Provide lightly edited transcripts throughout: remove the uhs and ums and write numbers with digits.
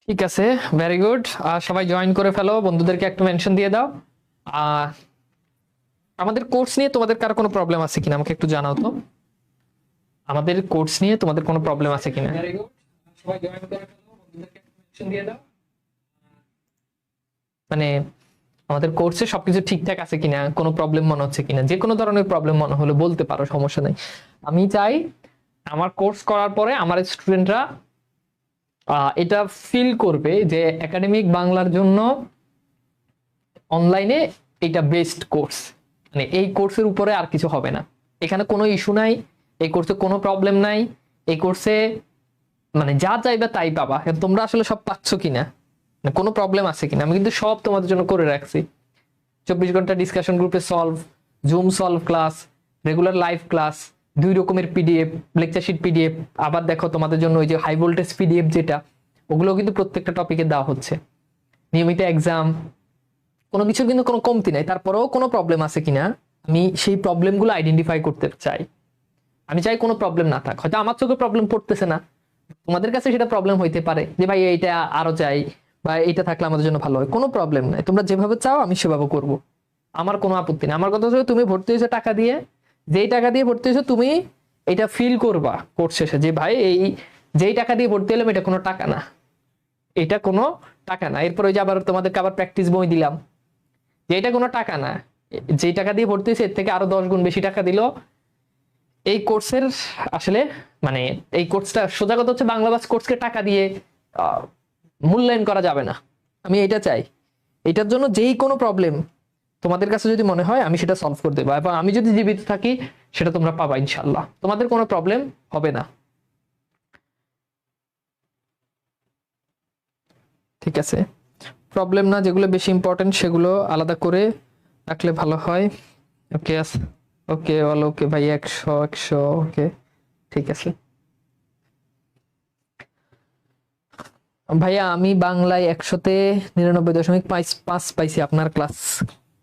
ঠিক আছে, very good. সবাই জয়েন করে ফেলো, বন্ধুদেরকে একটু মেনশন দিয়ে দাও। আহ, আমাদের কোর্স নিয়ে তোমাদের কারো কোনো প্রবলেম আছে কিনা আমাকে একটু জানাও তো। আমাদের কোর্স নিয়ে তোমাদের কোনো প্রবলেম আছে কিনা? ভেরি গুড, সবাই জয়েন করে ফেলো, বন্ধুদেরকে একটু মেনশন দিয়ে দাও। মানে আমাদের কোর্সে সবকিছু ঠিকঠাক আছে কিনা, কোনো প্রবলেম মনে হচ্ছে কিনা, যে কোনো ধরনের প্রবলেম মনে হলে বলতে পারো, সমস্যা নেই। আমি চাই আমার কোর্স করার পরে আমার স্টুডেন্টরা এটা ফিল করবে যে একাডেমিক বাংলার জন্য অনলাইনে এটা বেস্ট কোর্স। মানে এই কোর্সের উপরে আর কিছু হবে না, এখানে কোনো ইস্যু নাই, এই কোর্সে কোনো প্রবলেম নাই, এই কোর্সে মানে যা চাইবে তাই পাবা। এখন তোমরা আসলে সব পাচ্ছ কিনা, মানে কোনো প্রবলেম আছে কিনা, আমি কিন্তু সব তোমাদের জন্য করে রাখছি। 24 ঘন্টা ডিসকাশন গ্রুপে solve, zoom solve class, regular live class, 2 রকমের পিডিএফ, লেকচার শিট পিডিএফ, আবার দেখো তোমাদের জন্য ওই যে হাই ভোল্টেজ পিডিএফ যেটা, ওগুলো কিন্তু প্রত্যেকটা টপিকে দেওয়া হচ্ছে। নিয়মিত এক্সাম, কোনো কিছুর কিন্তু কোনো কমতি নাই। তারপরেও কোনো প্রবলেম আছে কিনা আমি সেই প্রবলেমগুলো আইডেন্টিফাই করতে চাই। আমি চাই কোনো প্রবলেম না থাক। হয়তো আমার চোখে প্রবলেম পড়তেছে না, তোমাদের কাছে সেটা প্রবলেম হইতে পারে যে ভাই এইটা আরো চাই, বা এইটা থাকলে আমাদের জন্য ভালো হয়। কোনো প্রবলেম নাই, তোমরা যেভাবে চাও আমি সেভাবে করব, আমার কোনো আপত্তি নেই। আমার কথা হচ্ছে তুমি ভর্তি হয়েছো টাকা দিয়ে, যেই টাকা দিয়ে ভর্তি হয়েছো তুমি এটা ফিল করবা কোর্স শেষে যে ভাই এই যেই টাকা দিয়ে ভর্তি হলাম এটা কোনো টাকা না, এটা কোনো টাকা না। এরপর ওই যে আবার তোমাদেরকে আবার প্র্যাকটিস বই দিলাম, যে এটা কোনো টাকা না, যেই টাকা দিয়ে ভর্তি হয়েছে এর থেকে আরো 10 গুণ বেশি টাকা দিল এই কোর্সের। আসলে মানে এই কোর্সটা সোজা কথা হচ্ছে বাংলাবাস কোর্সকে টাকা দিয়ে আহ, মূল্যায়ন করা যাবে না। আমি এটা চাই। এটার জন্য যেই কোনো প্রবলেম তোমাদের কাছে যদি মনে হয় আমি সেটা সলভ করে দেবো, এবং আমি যদি জীবিত থাকি সেটা তোমরা পাবা ইনশাল্লাহ, তোমাদের কোনো প্রবলেম হবে না। ঠিক আছে, প্রবলেম না, যেগুলো বেশি ইম্পর্টেন্ট সেগুলো আলাদা করে রাখলে ভালো হয়। ওকে আছে, ওকে বলো, ওকে ভাই, 100 ওকে, ঠিক আছে। ভাইয়া আমি বাংলায় 100-তে 99.5 পাইছি আপনার ক্লাস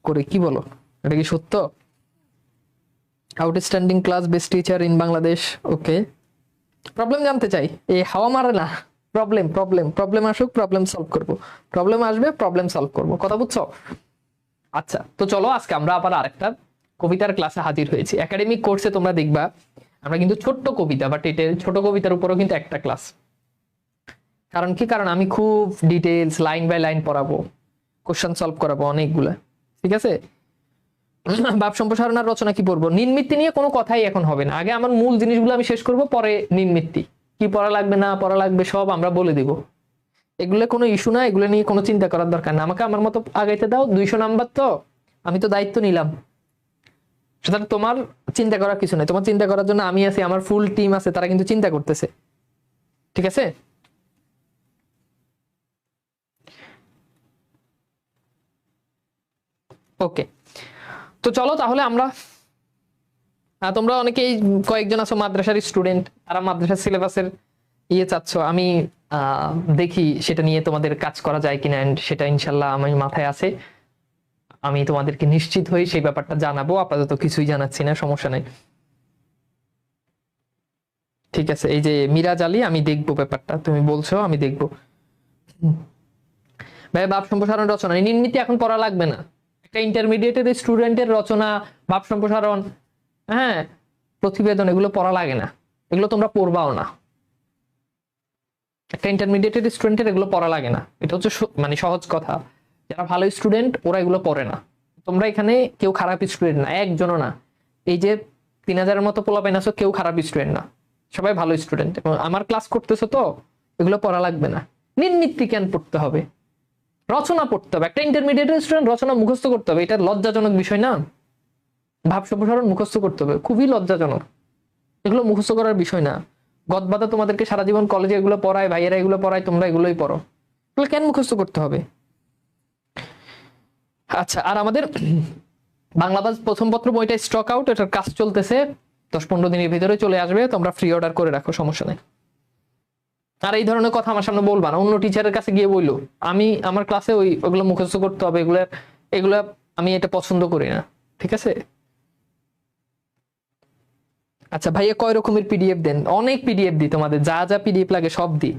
করে, কি বলো, এটা কি সত্য? Outstanding class, best teacher in Bangladesh. Okay, problem জানতে চাই, এই হাওয়া মারে না। প্রবলেম প্রবলেম প্রবলেম আসুক, প্রবলেম সলভ করব, প্রবলেম আসবে প্রবলেম সলভ করব, কথা বুঝছো? আচ্ছা, তো চলো আজকে আমরা আবার আরেকটা কবিতার ক্লাসে হাজির হয়েছি। একাডেমিক কোর্সে তোমরা দেখবা আমরা কিন্তু ছোট্ট কবিতা, বাট এটা ছোট কবিতার উপরও কিন্তু একটা ক্লাস। কারণ কি, কারণ আমি খুব ডিটেলস লাইন বাই লাইন পড়াবো, কোশ্চেন সলভ করাবো অনেকগুলা। ঠিক আছে, ভাব সম্প্রসারণ আর রচনা কি পড়বো, নির্মিত্তি নিয়ে কোনো কথাই এখন হবে না। আগে আমার মূল জিনিসগুলো আমি শেষ করব, পরে নির্মিত্তি কি পড়া লাগবে না পড়া লাগবে সব আমরা বলে দিব। এগুলো কোনো ইস্যু না, এগুলো নিয়ে কোনো চিন্তা করার দরকার না। আমাকে আমার মতো আগাইতে দাও, 200 নাম্বার তো, আমি তো দায়িত্ব নিলাম। সুতরাং তোমার চিন্তা করার কিছু নাই, তোমার চিন্তা করার জন্য আমি আছি, আমার ফুল টিম আছে, তারা কিন্তু চিন্তা করতেছে। ঠিক আছে, ওকে। তো চলো তাহলে আমরা তোমরা অনেকেই কয়েকজন আছো মাদ্রাসার স্টুডেন্ট, তারা মাদ্রাসার সিলেবাসের চাচ্ছ, আমি দেখি সেটা নিয়ে তোমাদের কাজ করা যায় কিনা, এন্ড সেটা ইনশাল্লাহ আমার মাথায় আছে। আমি তোমাদেরকে নিশ্চিত হয়ে সেই ব্যাপারটা জানাবো, আপাতত কিছুই জানাচ্ছি না, সমস্যা নাই। ঠিক আছে, এই যে মিরাজ আলী, আমি দেখবো ব্যাপারটা, তুমি বলছো আমি দেখবো। ভাই ভাব সম্প্রসারণ রচনা নির্মিতি এখন পড়া লাগবে না, একটা ইন্টারমিডিয়েটের স্টুডেন্টের রচনা, ভাব সম্প্রসারণ, হ্যাঁ, প্রতিবেদন, এগুলো পড়া লাগে না, এগুলো তোমরা পড়বাও না। একটা ইন্টারমিডিয়েটের স্টুডেন্টের এগুলো পড়া লাগে না, এটা হচ্ছে মানে সহজ কথা। যারা ভালো স্টুডেন্ট ওরা এগুলো পড়ে না। তোমরা এখানে কেউ খারাপ স্টুডেন্ট না, একজনও না। এই যে 3000-এর মতো পোলাপাইন আছো, কেউ খারাপ স্টুডেন্ট না, সবাই ভালো স্টুডেন্ট। আমার ক্লাস করতেছো তো, এগুলো পড়া লাগবে না। নির্মিত্তি কেন পড়তে হবে, রচনা পড়তে হবে। একটা ইন্টারমিডিয়েটের স্টুডেন্ট রচনা মুখস্থ করতে হবে, এটা লজ্জাজনক বিষয় না? ভাব সম্প্রসারণ মুখস্থ করতে হবে, খুবই লজ্জাজনক। এগুলো মুখস্থ করার বিষয় না। গদবাদা তোমাদেরকে সারা জীবন কলেজে এগুলো পড়ায়, ভাইয়েরা এগুলো পড়ায়, তোমরা এগুলোই পড়ো, এগুলো কেন মুখস্থ করতে হবে? আচ্ছা, আর আমাদের বাংলাবাজ প্রথম পত্র বইটা স্টক আউট, এটার কাজ চলতেছে, 10-15 দিনের ভিতরে চলে আসবে, তোমরা ফ্রি অর্ডার করে রাখো, সমস্যা নেই। আর এই ধরনের কথা আমার সামনে বলবা না, অন্য টিচারের কাছে গিয়ে বললো আমি আমার ক্লাসে ওগুলো মুখস্থ করতে হবে, এগুলো এগুলো আমি এটা পছন্দ করি না। ঠিক আছে, আচ্ছা ভাইয়া কয় রকমের পিডিএফ দেন? অনেক পিডিএফ দিই, তোমাদের যা যা পিডিএফ লাগে সব দিই।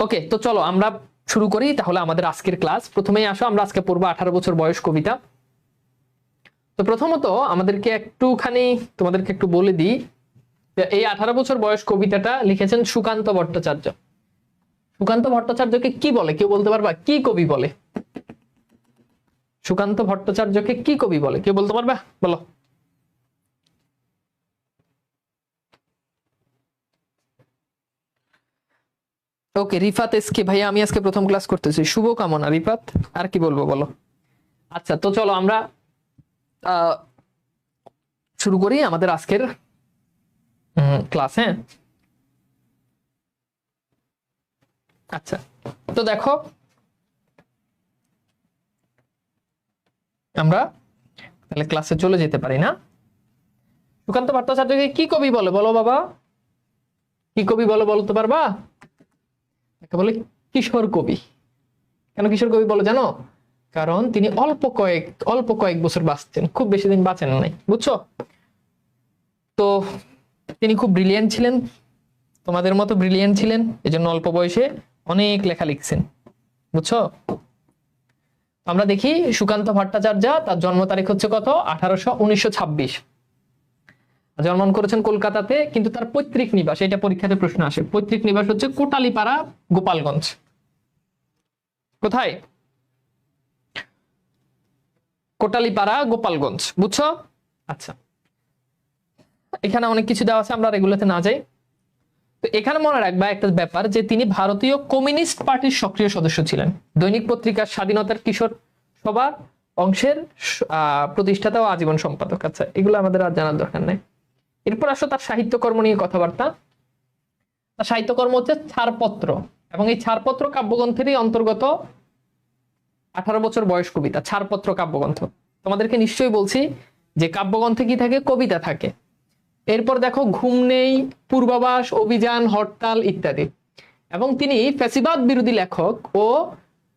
ওকে, তো চলো আমরা শুরু করি তাহলে আমাদের আজকের ক্লাস। প্রথমেই আসো, আমরা আজকে পড়বো 18 বছর বয়স কবিতা। তো প্রথমত আমাদেরকে একটুখানি তোমাদেরকে একটু বলে দিই, এই 18 বছর বয়স কবিতাটা লিখেছেন সুকান্ত ভট্টাচার্য। সুকান্ত ভট্টাচার্যকে কি বলে, কেউ বলতে পারবা কি কবি বলে? সুকান্ত ভট্টাচার্যকে কি কবি বলে, কেউ বলতে পারবা? বলো। ওকে, রিফাত এসকে ভাইয়া, আমি আজকে প্রথম ক্লাস করতেছি, শুভ কামনা রিফাত। আর কি বলবো বলো। আচ্ছা, তো চলো আমরা শুরু করি আমাদের আজকের ক্লাস। হ্যাঁ, আচ্ছা, তো দেখো আমরা তাহলে ক্লাসে চলে যেতে পারি না? সুকান্ত ভট্টাচার্যকে কি কবি বলে বলো বাবা, কি কবি বলে বলতে পারবা? বলে কিশোর কবি। কেন কিশোর কবি বলে জানো? কারণ তিনি অল্প কয়েক বছর বাঁচতেন, খুব বেশি দিন বাঁচেন নাই, বুঝছো? তো তিনি খুব ব্রিলিয়েন্ট ছিলেন, তোমাদের মতো ব্রিলিয়েন্ট ছিলেন, এজন্য অল্প বয়সে অনেক লেখা লিখছেন, বুঝছো? আমরা দেখি সুকান্ত ভট্টাচার্য, তার জন্ম তারিখ হচ্ছে কত? 1926। জন্মগ্রহণ করেছেন কলকাতাতে, কিন্তু তার পৈতৃক নিবাস, এটা পরীক্ষাতে প্রশ্ন আসে, পৈতৃক নিবাস হচ্ছে কোটালীপাড়া, গোপালগঞ্জ। কোথায়? কোটালীপাড়া, গোপালগঞ্জ, বুঝছো? আচ্ছা, এখানে অনেক কিছু দেওয়া আছে, আমরা এগুলোতে না যাই। তো এখানে মনে রাখবা একটা ব্যাপার, যে তিনি ভারতীয় কমিউনিস্ট পার্টির সক্রিয় সদস্য ছিলেন, দৈনিক পত্রিকার স্বাধীনতার কিশোর সবার অংশের প্রতিষ্ঠাতা ও আজীবন সম্পাদক। আচ্ছা, এগুলো আমাদের আর জানার দরকার নেই। এরপর আসো তার সাহিত্যকর্ম নিয়ে কথাবার্তা। তার সাহিত্যকর্ম হচ্ছে ছাড়পত্র, এবং এই ছাড়পত্র কাব্যগ্রন্থেরই অন্তর্গত 18 বছর বয়স কবিতা। ছাড়পত্র কাব্যগ্রন্থ, তোমাদেরকে নিশ্চয়ই বলছি যে কাব্যগ্রন্থে কি থাকে? কবিতা থাকে। এরপর দেখো ঘুম নেই, পূর্বাভাস, অভিযান, হরতাল ইত্যাদি। এবং তিনি ফ্যাসিবাদ বিরোধী লেখক ও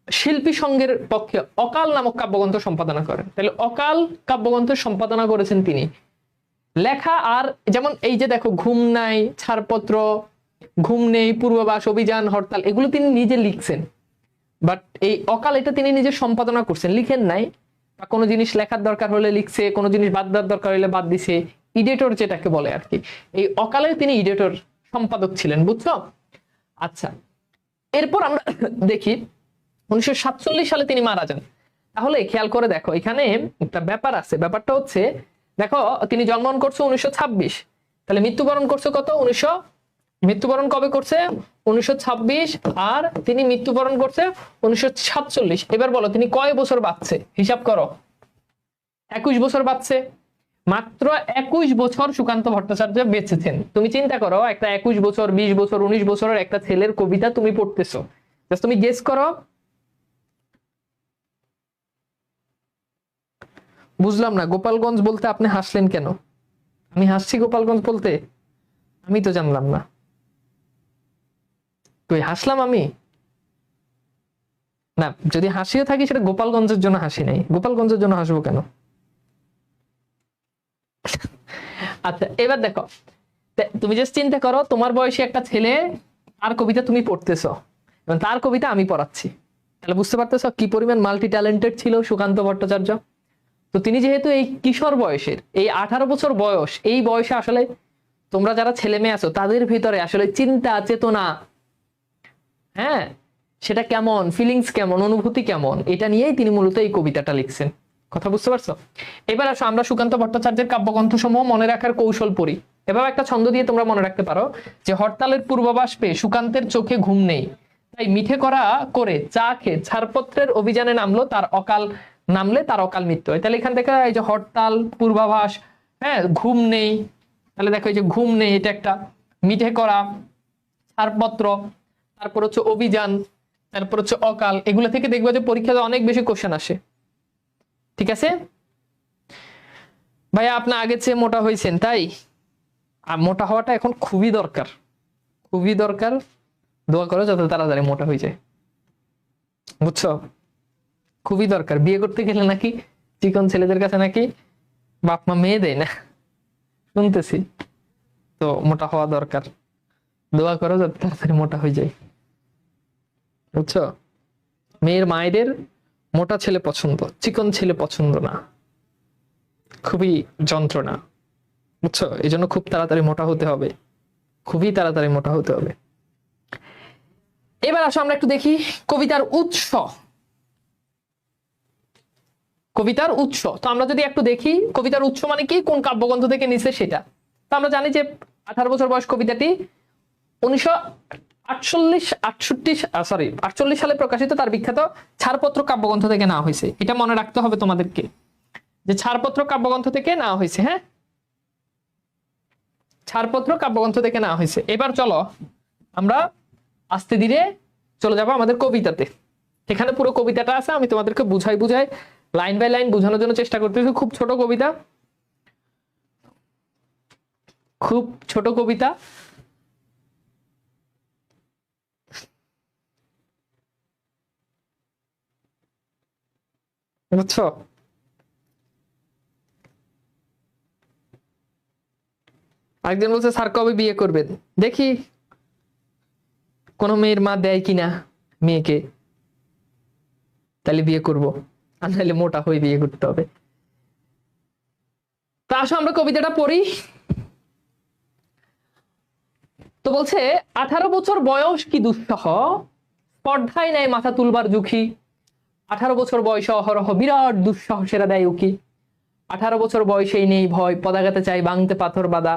শিল্পী সংঘের পক্ষে অকাল নামক কাব্যগ্রন্থ সম্পাদনা করেন। তাহলে অকাল কাব্যগ্রন্থ সম্পাদনা করেছেন তিনি। লেখা আর যেমন এই যে দেখো ঘুম নাই, ছাড়পত্র, ঘুম নেই, পূর্বাভাস, অভিযান, হরতাল, এগুলো তিনি নিজে লিখছেন। বাট এই অকাল এটা তিনি নিজে সম্পাদনা করছেন, লিখেন নাই। বা কোনো জিনিস লেখার দরকার হলে লিখছে, কোনো জিনিস বাদ দেওয়ার দরকার হলে বাদ দিছে, ইডিটর যেটাকে বলে আর কি। এই অকালে তিনি ইডিটর, সম্পাদক ছিলেন, বুঝছো? আচ্ছা, এরপর আমরা দেখি 1947 সালে তিনি মারা যান। তাহলে খেয়াল করে দেখো, এখানে একটা ব্যাপার আছে। ব্যাপারটা হচ্ছে দেখো, তিনি জন্মগ্রহণ করছে 1926, তাহলে মৃত্যুবরণ করছে কত? মৃত্যুবরণ কবে করছে? 1926, আর তিনি মৃত্যুবরণ করছে 1947। এবার বলো তিনি কয় বছর বাঁচছে? হিসাব করো। 21 বছর বাঁচছে। মাত্র 21 বছর সুকান্ত ভট্টাচার্য বেঁচেছেন। তুমি চিন্তা করো, একটা 21 বছর, 20 বছর, 19 বছরের একটা ছেলের কবিতা তুমি পড়তেছো, তুমি গেস করো। বুঝলাম না, গোপালগঞ্জ বলতে আপনি হাসলেন কেন? আমি হাসছি গোপালগঞ্জ বলতে? আমি তো জানলাম না। তুই হাসলাম আমি? না, যদি হাসিও থাকি সেটা গোপালগঞ্জের জন্য হাসি নাই, গোপালগঞ্জের জন্য হাসবো কেন? আচ্ছা, এবার দেখো, তুমি জাস্ট চিন্তা করো, তোমার বয়সী একটা ছেলে, তার কবিতা তুমি পড়তেছো এবং তার কবিতা আমি পড়াচ্ছি। তাহলে বুঝতে পারতেছো কি পরিমাণ মাল্টি ট্যালেন্টেড ছিল সুকান্ত ভট্টাচার্য। তো তিনি যেহেতু এই কিশোর বয়সের, এই 18 বছর বয়স, এই বয়সে আসলে তোমরা যারা ছেলে মেয়ে আছো তাদের ভিতরে আসলে চিন্তা চেতনা, হ্যাঁ, সেটা কেমন, ফিলিংস কেমন, অনুভূতি কেমন, এটা নিয়েই তিনি মূলত এই কবিতাটা লিখছেন। কথা বুঝতে পারছো? এবার আসো আমরা সুকান্ত ভট্টাচার্যের কাব্যগ্রন্থ সমূহ মনে রাখার কৌশল পড়ি। এবার একটা ছন্দ দিয়ে তোমরা মনে রাখতে পারো যে হরতালের পূর্বাভাস পেয়ে সুকান্তের চোখে ঘুম নেই, তাই মিঠে করা করে চা খেয়ে ছাড়পত্রের অভিযানে নামলো, তার অকাল মৃত্যু হয়। তাহলে এখান থেকে এই যে হরতাল, পূর্বাভাস, হ্যাঁ, ঘুম নেই, তাহলে দেখো এই যে ঘুম নেই, এটা একটা, মিঠে করা, ছাড়পত্র, তারপর হচ্ছে অভিযান, তারপর হচ্ছে অকাল, এগুলো থেকে দেখবো যে পরীক্ষাতে অনেক বেশি কোশ্চেন আসে। ঠিক আছে ভাইয়া, আপনি আগের চেয়ে মোটা হয়েছেন, তাই? আর মোটা হওয়াটা এখন খুবই দরকার, খুবই দরকার। দোয়া করো যত তাড়াতাড়ি মোটা হয়ে যায়, বুঝছো? খুবই দরকার। বিয়ে করতে গেলে নাকি চিকন ছেলেদের কাছে নাকি বাপ মা মেয়ে দেয় না, শুনতেছি। তো মোটা হওয়া দরকার, দোয়া করো যত তাড়াতাড়ি মোটা হয়ে যায়। বুঝছো? মেয়ের মায়েদের মোটা ছেলে পছন্দ, চিকন ছেলে পছন্দ না, খুবই যন্ত্রণা। বুঝছো? এই জন্য খুব তাড়াতাড়ি মোটা হতে হবে, খুবই তাড়াতাড়ি মোটা হতে হবে। এবার আসো আমরা একটু দেখি কবিতার উৎস। কবিতার উৎস তো আমরা যদি একটু দেখি, কবিতার উৎস মানে কি, কোন কাব্যগ্রন্থ থেকে নিছে সেটা। তো আমরা জানি যে 18 বছর বয়স কবিতাটি 1948 সালে প্রকাশিত তার বিখ্যাত ছাড়পত্র কাব্যগ্রন্থ থেকে নেওয়া হয়েছে। এটা মনে রাখতে হবে তোমাদেরকে যে ছাড়পত্র কাব্যগ্রন্থ থেকে নেওয়া হয়েছে। হ্যাঁ, ছাড়পত্র কাব্যগ্রন্থ থেকে নেওয়া হয়েছে। এবার চলো আমরা আস্তে ধীরে চলে যাবো আমাদের কবিতাতে। এখানে পুরো কবিতাটা আছে, আমি তোমাদেরকে বুঝাই লাইন বাই লাইন বোঝানোর জন্য চেষ্টা করতেছি। খুব ছোট কবিতা, খুব ছোট কবিতা। বুঝছো? একজন বলছে স্যার কবে বিয়ে করবেন? দেখি কোন মেয়ের মা দেয় কিনা মেয়েকে, তাহলে বিয়ে করব, আর নাহলে মোটা হয়ে বিয়ে করতে হবে। তা আসো আমরা কবিতাটা পড়ি। তো বলছে 18 বছর বয়স কি দুঃসহ, স্পর্ধায় নেয় মাথা তুলবার ঝুঁকি। 18 বছর বয়সে অহরহ বিরাট দুঃসাহসেরা দেয় উকি। 18 বছর বয়সেই নেই ভয়, পদাঘাতে চাই ভাঙতে পাথর বাঁধা।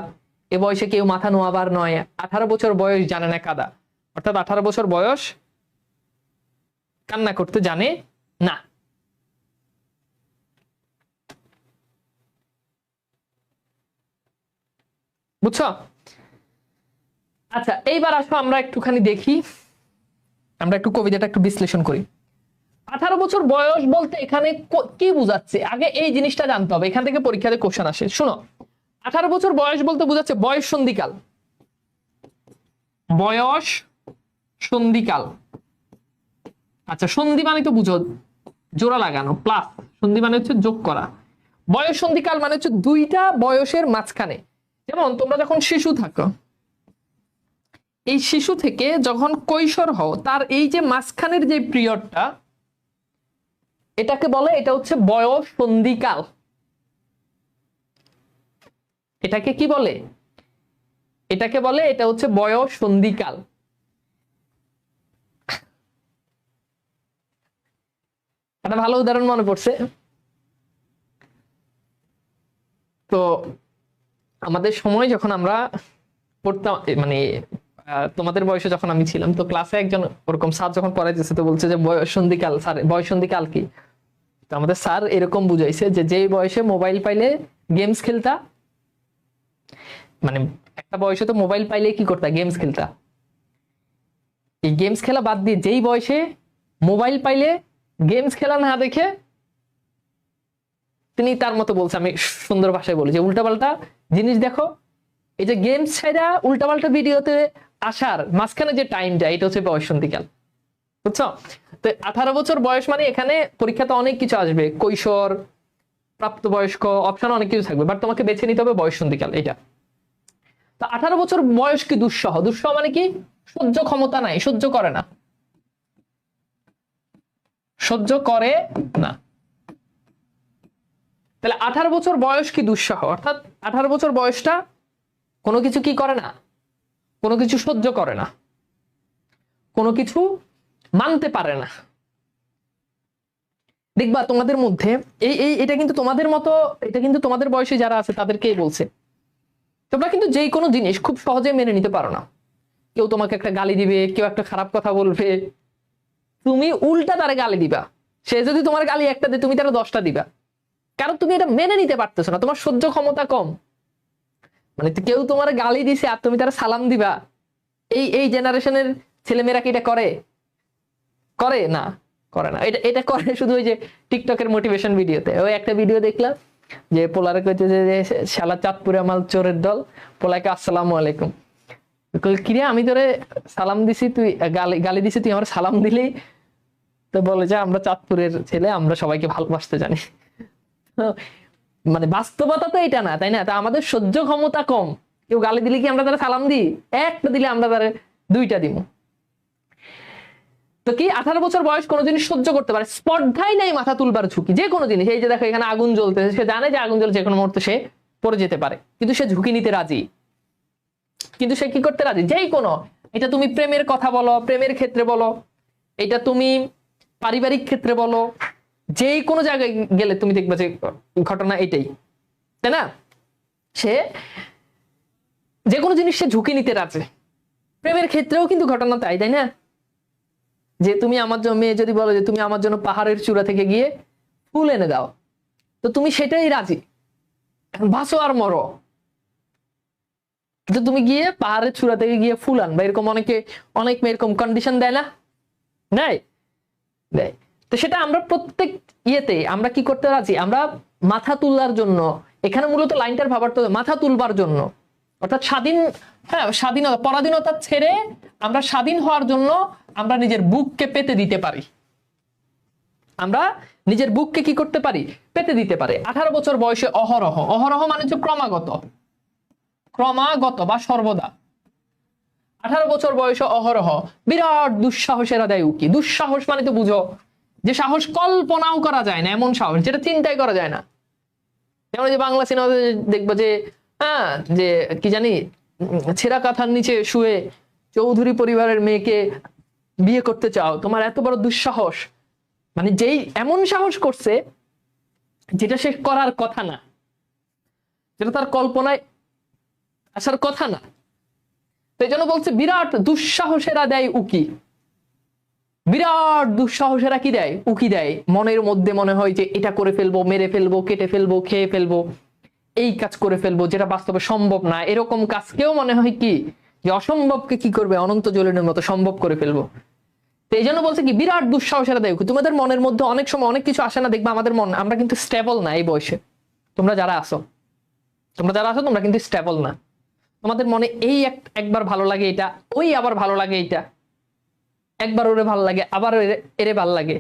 এ বয়সে কেউ মাথা নোয়াবার নয়, 18 বছর বয়স জানে না কাদা। অর্থাৎ 18 বছর বয়স কান্না করতে জানে না। বুঝছো? আচ্ছা, এইবার আসো আমরা একটুখানি দেখি, আমরা একটু কবিতাটা একটু বিশ্লেষণ করি। 18 বছর বয়স বলতে এখানে কি বোঝাচ্ছে, আগে এই জিনিসটা জানতে হবে, এখান থেকে পরীক্ষাতে কোশ্চেন আসে। শোনো, 18 বছর বয়স বলতে বোঝাচ্ছে বয়স সন্ধিকাল। বয়স সন্ধিকাল। আচ্ছা, সন্ধি মানে তো বুঝো জোড়া লাগানো, প্লাস সন্ধি মানে হচ্ছে যোগ করা। বয়স সন্ধিকাল মানে হচ্ছে দুইটা বয়সের মাঝখানে। যেমন তোমরা যখন শিশু থাকো, এই শিশু থেকে যখন কৈশোর হও, তার এই যে মাঝখানের যে পিরিয়ডটা, এটাকে বলে, এটা হচ্ছে বয়স সন্ধিকাল। এটাকে কি বলে? এটাকে বলে, এটা হচ্ছে বয়স সন্ধিকাল। একটা ভালো উদাহরণ মনে পড়ছে। তো আমাদের সময় যখন আমরা পড়তাম, মানে তোমাদের বয়সে যখন আমি ছিলাম, তো ক্লাসে একজন ওরকম স্যার যখন পড়াইতেছে, তো বলছে যে বয়স সন্ধিকাল, স্যার বয়স সন্ধিকাল কি? তো আমাদের স্যার এরকম বুঝাইছে যে যেই বয়সে মোবাইল পাইলে গেমস খেলতা, মানে একটা বয়সে তো মোবাইল পাইলে কি করতা? গেমস খেলতা। এই গেমস খেলা বাদ দিয়ে যেই বয়সে মোবাইল পাইলে গেমস খেলা না দেখে, তিনি তার মতো বলছে, আমি সুন্দর ভাষায় বলি, যে উল্টাপাল্টা জিনিস দেখো। এই যে গেমস ছাড়া উল্টাপাল্টা ভিডিওতে আসার মাঝখানে যে টাইমটা, এটা হচ্ছে বয়স সন্ধিকাল। বুঝছো? তো 18 বছর বয়স মানে এখানে পরীক্ষাতে অনেক কিছু আসবে, কৈশোর, প্রাপ্তবয়স্ক, অপশন অনেক কিছু থাকবে, বাট তোমাকে বেছে নিতে হবে বয়স সন্ধিকাল এটা। তো 18 বছর বয়স কি দুঃসহ? দুঃসহ মানে কি? সহ্য ক্ষমতা নাই, সহ্য করে না, সহ্য করে না। তাহলে 18 বছর বয়স কি দুঃসহ, অর্থাৎ 18 বছর বয়সটা কোনো কিছু কি করে না, কোনো কিছু সহ্য করে না, কোনো কিছু মানতে পারে না। দেখবা তোমাদের মধ্যে এটা কিন্তু তোমাদের মতো, এটা কিন্তু তোমাদের বয়সে যারা আছে তাদেরকেই বলছে। তোমরা কিন্তু যে কোনো জিনিস খুব সহজে মেনে নিতে পারো না। কেউ তোমাকে একটা গালি দিবে, কেউ একটা খারাপ কথা বলবে, তুমি উল্টা তারে গালি দিবা। সে যদি তোমার গালি একটা দেয়, তুমি তারা 10টা দিবা, কারণ তুমি এটা মেনে নিতে পারতেছো না, তোমার সহ্য ক্ষমতা কম। মানে কেউ তোমার গালি দিছে আর তুমি তারা সালাম দিবা, এই জেনারেশনের ছেলেমেয়েরা কি এটা করে? করে না, করে না। এটা করে শুধু ওই যে টিকটকের মোটিভেশন ভিডিওতে। ওই একটা ভিডিও দেখলাম যে পোলারে কইতে যে শালা চাঁদপুরে আমার চোরের দল, পোলাকে আসসালামু আলাইকুম, কিরে আমি তোরে সালাম দিছি, তুই গালি দিছি, তুই আমার সালাম দিলেই তো বলে যে আমরা চাঁদপুরের ছেলে, আমরা সবাইকে ভালোবাসতে জানি। মানে বাস্তবতা তো এটা না, তাই না? তা আমাদের সহ্য ক্ষমতা কম। কেউ গালি দিলে কি আমরা তারা সালাম দিই? একটা দিলে আমরা তারা 2টা দিব। তো কি 18 বছর বয়স কোনো জিনিস সহ্য করতে পারে, স্পর্ধাই নেই মাথা তুলবার ঝুঁকি, যে কোনো জিনিস। এই যে দেখো এখানে আগুন জ্বলতেছে, সে জানে যে আগুন জ্বলছে, যে কোনো মুহূর্তে সে পড়ে যেতে পারে, কিন্তু সে ঝুঁকি নিতে রাজি। কিন্তু সে কি করতে রাজি? যেই কোনো, এটা তুমি প্রেমের কথা বলো, প্রেমের ক্ষেত্রে বলো, এটা তুমি পারিবারিক ক্ষেত্রে বলো, যেই কোনো জায়গায় গেলে তুমি দেখবে যে ঘটনা এটাই, তাই না? সে যে কোনো জিনিস সে ঝুঁকি নিতে রাজি। প্রেমের ক্ষেত্রেও কিন্তু ঘটনা তাই, তাই না? যে তুমি আমার জন্য, মেয়ে যদি বলো যে তুমি আমার জন্য পাহাড়ের চূড়া থেকে গিয়ে ফুল এনে দাও, তো তুমি সেটাই রাজি, এখন বাঁচো আর মরো, তো তুমি গিয়ে পাহাড়ের চূড়া থেকে গিয়ে ফুল আনবা। এরকম অনেক মেয়ে এরকম কন্ডিশন দেয় না? দেয়, দেয়। তো সেটা আমরা প্রত্যেক ইয়েতে আমরা কি করতে রাজি? আমরা মাথা তুলার জন্য, এখানে মূলত লাইনটার ভাবার তো মাথা তুলবার জন্য, অর্থাৎ স্বাধীনতা, পরাধীনতা ছেড়ে আমরা স্বাধীন হওয়ার জন্য আমরা নিজের বুককে পেতে দিতে পারি। আমরা নিজের বুককে কি করতে পারি? পেতে দিতে পারি। 18 বছর বয়সে অহরহ, অহরহ মানে হচ্ছে ক্রমাগত, ক্রমাগত বা সর্বদা। 18 বছর বয়সে অহরহ বিরাট দুঃসাহসেরা দেয় উকি। দুঃসাহস মানে তো বুঝো, যে সাহস কল্পনাও করা যায় না, এমন সাহস যেটা চিন্তাই করা যায় না। যেমন যে বাংলা সিনেমাতে দেখবো যে যে কি জানি ছেঁড়া কাঁথার নিচে শুয়ে চৌধুরী পরিবারের মেয়েকে বিয়ে করতে চাও, তোমার এত বড় দুঃসাহস, মানে যেই এমন সাহস করছে যেটা সে করার কথা না, যেটা তার কল্পনায় আসার কথা না। তো এই জন্য বলছে বিরাট দুঃসাহসেরা দেয় উকি। বিরাট দুঃসাহসেরা কি দেয়? উকি দেয়। মনের মধ্যে মনে হয় যে এটা করে ফেলবো, মেরে ফেলবো, কেটে ফেলবো, খেয়ে ফেলবো, এই কাজ করে ফেলবো যেটা বাস্তবে সম্ভব না। এরকম কাজকেও মনে হয় কি যে অসম্ভবকে কি করবে, অনন্ত জলিনের মতো সম্ভব করে ফেলবো। তো এই জন্য বলছে কি বিরাট দুঃসাহসেরা দেয় উকি। তোমাদের মনের মধ্যে অনেক সময় অনেক কিছু আসে না, দেখবা আমাদের মন, আমরা কিন্তু স্টেবল না এই বয়সে। তোমরা যারা আসো তোমরা কিন্তু স্টেবল না। তোমাদের মনে এই একবার ভালো লাগে এটা, ওই আবার ভালো লাগে এইটা, একবার ওরে ভালো লাগে, আবার এরে ভাল লাগে,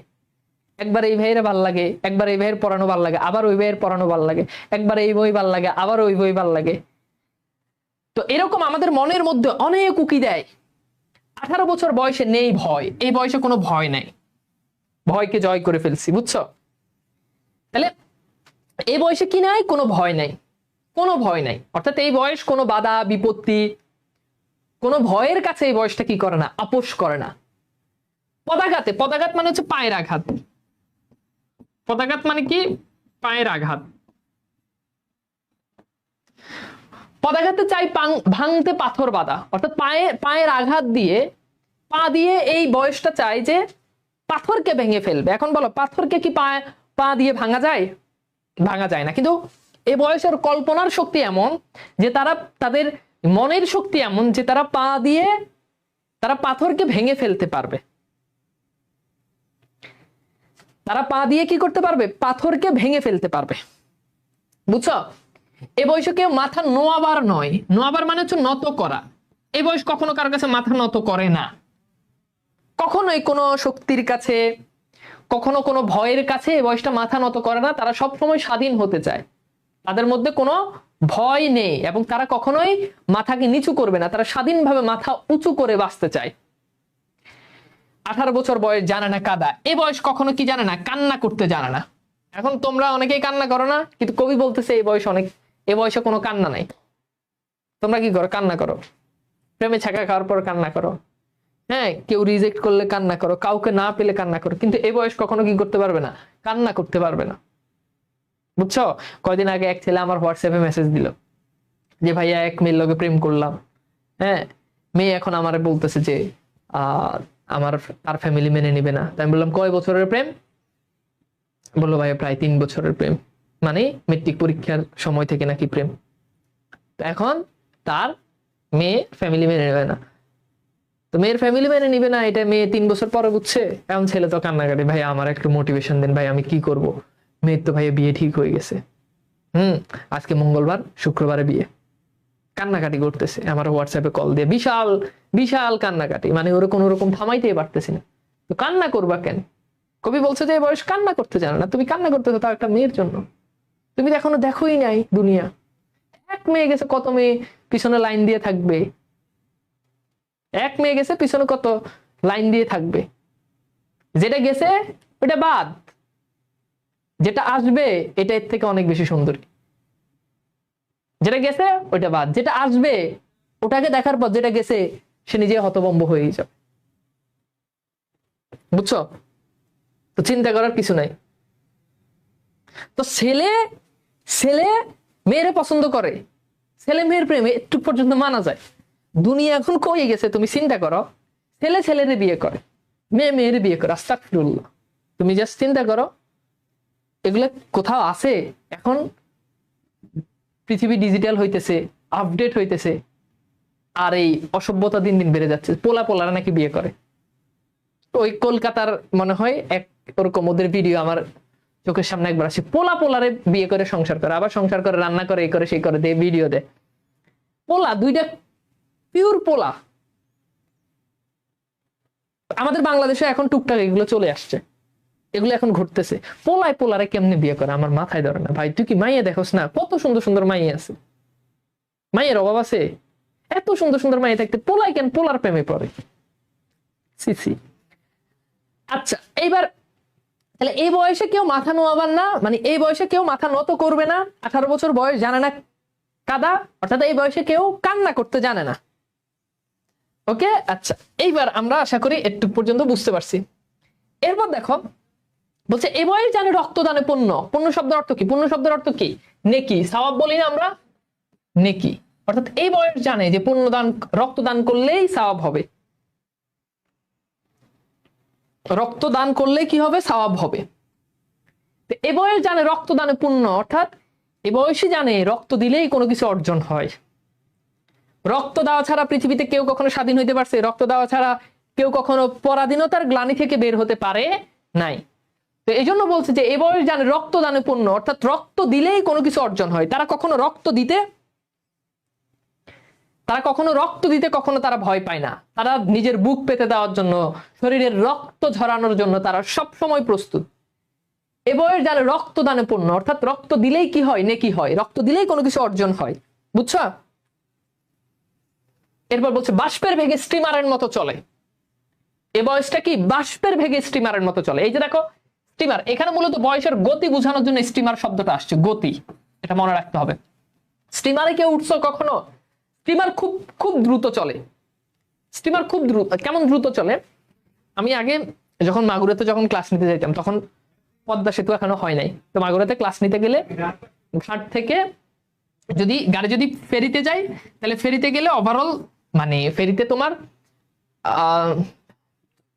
একবার এই ভাইয়ের ভাল লাগে, একবার এই ভাইয়ের পড়ানো ভাল লাগে, আবার ওই ভাইয়ের পড়ানো ভাল লাগে, একবার এই বই ভাল লাগে, আবার ওই বই ভাল লাগে। তো এরকম আমাদের মনের মধ্যে অনেক উকি দেয়। 18 বছর বয়সে নেই ভয়, এই বয়সে কোনো ভয় নাই, ভয়কে জয় করে ফেলছি, বুঝছো? তাহলে এই বয়সে কি নাই? কোনো ভয় নাই, কোনো ভয় নাই। অর্থাৎ এই বয়স কোনো বাধা বিপত্তি, কোনো ভয়ের কাছে এই বয়সটা কি করে না, আপোষ করে না। পদাঘাতে, পদাঘাত মানে হচ্ছে পায়ের আঘাত। পদাঘাত মানে কি? পায়ের আঘাত। পদাঘাতে চাই ভাঙতে পাথর বাঁধা, অর্থাৎ পায়ের আঘাত দিয়ে, পা দিয়ে এই বয়সটা চাই যে পাথরকে ভেঙে ফেলবে। এখন বলো পাথরকে কি পা দিয়ে ভাঙা যায়? ভাঙা যায় না। কিন্তু এই বয়সের কল্পনার শক্তি এমন যে তাদের মনের শক্তি এমন যে তারা পা দিয়ে তারা পাথরকে ভেঙে ফেলতে পারবে। তারা পা দিয়ে কি করতে পারবে? পাথরকে ভেঙে ফেলতে পারবে, বুঝছো? এ বয়সে কেউ মাথা নোয়াবার নয়। নোয়াবার মানে হচ্ছে নত করা। এই বয়স কখনো কারোর কাছে মাথা নত করে না, কখনোই কোনো শক্তির কাছে, কখনো কোনো ভয়ের কাছে এই বয়সটা মাথা নত করে না। তারা সবসময় স্বাধীন হতে চায়, তাদের মধ্যে কোনো ভয় নেই, এবং তারা কখনোই মাথাকে নিচু করবে না, তারা স্বাধীনভাবে মাথা উঁচু করে বাঁচতে চায়। 18 বছর বয়স জানে না কাদা। এই বয়স কখনো কি জানে না? কান্না করতে জানে না। এখন তোমরা অনেকেই কান্না করো না, কিন্তু কবি বলতেছে এই বয়সে কোনো কান্না নাই। তোমরা কি করো? কান্না করো। প্রেমে ছাকা খাওয়ার পর কান্না করো, হ্যাঁ, কেউ রিজেক্ট করলে কান্না করো, কাউকে না পেলে কান্না করো, কিন্তু এই বয়স কখনো কি করতে পারবে না? কান্না করতে পারবে না, বুঝছো? কয়দিন আগে এক ছেলে আমার হোয়াটসঅ্যাপে মেসেজ দিল যে ভাইয়া এক মেয়ের লগে প্রেম করলাম, হ্যাঁ, মেয়ে এখন আমার বলতেছে যে তার ফ্যামিলি মেনে নিবে না। তাই আমি বললাম কয় বছরের প্রেম? বললো ভাইয়া প্রায় 3 বছরের প্রেম, মানে মেট্রিক পরীক্ষার সময় থেকে নাকি প্রেম। তো এখন তার মেয়ে ফ্যামিলি মেনে নেবে না। তো মেয়ের ফ্যামিলি মেনে নিবে না, এটা মেয়ে 3 বছর পরে বুঝছে। এখন ছেলে তো কান্নাকাটি, ভাই আমার একটু মোটিভেশন দেন ভাই, আমি কি করব? মেয়ের তো ভাইয়া বিয়ে ঠিক হয়ে গেছে, আজকে মঙ্গলবার, শুক্রবারে বিয়ে। কান্নাকাটি করতেছে, আমার হোয়াটসঅ্যাপে কল দিয়ে বিশাল বিশাল কান্নাকাটি, মানে ওরা কোনো রকম থামাইতেই পারতেছি না। তো কান্না করবা কেন? কবি বলছে যে বয়স কান্না করতে জানো না, তুমি কান্না করতেছো তাও একটা মেয়ের জন্য। তুমি তো এখনো দেখোই নাই দুনিয়া। এক মেয়ে গেছে, কত মেয়ে পিছনে লাইন দিয়ে থাকবে। এক মেয়ে গেছে, পিছনে কত লাইন দিয়ে থাকবে। যেটা গেছে ওটা বাদ, যেটা আসবে এটা এর থেকে অনেক বেশি সুন্দরী। যেটা গেছে ওইটা বাদ, যেটা আসবে ওটাকে দেখার পর যেটা গেছে সে নিজে হতভম্ব হয়ে যাবে। বুঝছো? তো চিন্তা করার কিছু নাই। তো ছেলে ছেলে মেয়েরে পছন্দ করে, ছেলে মেয়ের প্রেমে একটু পর্যন্ত মানা যায়। দুনিয়া এখন কই গেছে তুমি চিন্তা করো। ছেলে ছেলেরে বিয়ে করে, মেয়ে মেয়েরে বিয়ে করে, আস্তাগফিরুল্লাহ। তুমি জাস্ট চিন্তা করো এগুলা কোথাও আছে? এখন পৃথিবী ডিজিটাল হইতেছে, আপডেট হইতেছে, আর এই অসভ্যতা দিন দিন বেড়ে যাচ্ছে। পোলা পোলারা নাকি বিয়ে করে। ওই কলকাতার মনে হয় এক ওরকম ওদের ভিডিও আমার চোখের সামনে একবার আসে, পোলা পোলারে বিয়ে করে সংসার করে, আবার সংসার করে, রান্না করে, এই করে সেই করে, দিয়ে ভিডিও দেয়। পোলা দুইটা পিওর পোলা। আমাদের বাংলাদেশে এখন টুকটাক এগুলো চলে আসছে, এগুলো এখন ঘটতেছে। পোলায় পোলারে কেমনে বিয়ে করে আমার মাথায় ধরে না ভাই। তুই কি মাইয়া দেখোস না? কত সুন্দর সুন্দর মাইয়া আছে, মাইয়ের অভাব আছে? এত সুন্দর সুন্দর মাইয়া থাকতে পোলায় কেন পোলার প্রেমে পড়ে? সি। আচ্ছা, এইবার তাহলে এই বয়সে কেউ মাথা নোয়াবার না, মানে এই বয়সে কেউ মাথা নত করবে না। 18 বছর বয়স, জানে না কাদা, অর্থাৎ এই বয়সে কেউ কান্না করতে জানে না। ওকে, আচ্ছা, এইবার আমরা আশা করি একটু পর্যন্ত বুঝতে পারছি। এরপর দেখো বলছে এই বয়স জানে রক্তদানে পুণ্য। পুণ্য শব্দের অর্থ কি? পুণ্য শব্দের অর্থ কি? নেকি, সওয়াব বলি না আমরা, নেকি। অর্থাৎ এই বয়স জানে যে পুণ্যদান, রক্তদান করলেই সওয়াব হবে, রক্তদান করলে কি হবে? সওয়াব হবে। এ বয়স জানে রক্তদানে পুণ্য, অর্থাৎ এ বয়সই জানে রক্ত দিলেই কোনো কিছু অর্জন হয়। রক্ত দেওয়া ছাড়া পৃথিবীতে কেউ কখনো স্বাধীন হইতে পারছে? রক্ত দেওয়া ছাড়া কেউ কখনো পরাধীনতার গ্লানি থেকে বের হতে পারে নাই। তো এই জন্য বলছে যে এ বয়স জানে রক্তদানে পুণ্য, অর্থাৎ রক্ত দিলেই কোনো কিছু অর্জন হয়। তারা কখনো রক্ত দিতে কখনো তারা ভয় পায় না। তারা নিজের বুক পেতে দেওয়ার জন্য, শরীরের রক্ত ঝরানোর জন্য তারা সব সময় প্রস্তুত। এ বয়স জানে রক্তদানে পুণ্য, অর্থাৎ রক্ত দিলেই কি হয়? নেকি হয়। রক্ত দিলেই কোনো কিছু অর্জন হয়। বুঝছো? এরপর বলছে বাষ্পের বেগে স্টিমারের মতো চলে। এ বয়সটা কি? বাষ্পের বেগে স্টিমারের মতো চলে। এই যে দেখো স্টিমার, এখানে মূলত বয়সের গতি বোঝানোর জন্য স্টিমার শব্দটা আসছে, গতি। এটা মনে রাখতে হবে। স্টিমারে কেউ উঠছো কখনো? স্টিমার খুব খুব দ্রুত চলে। স্টিমার খুব দ্রুত। কেমন দ্রুত চলে? আমি আগে যখন মাগুরাতে যখন ক্লাস নিতে যাইতাম, তখন পদ্মা সেতু এখনো হয় নাই। তো মাগুরাতে ক্লাস নিতে গেলে ঘাট থেকে যদি গাড়ি যদি ফেরিতে যাই, তাহলে ফেরিতে গেলে ওভারঅল মানে ফেরিতে তোমার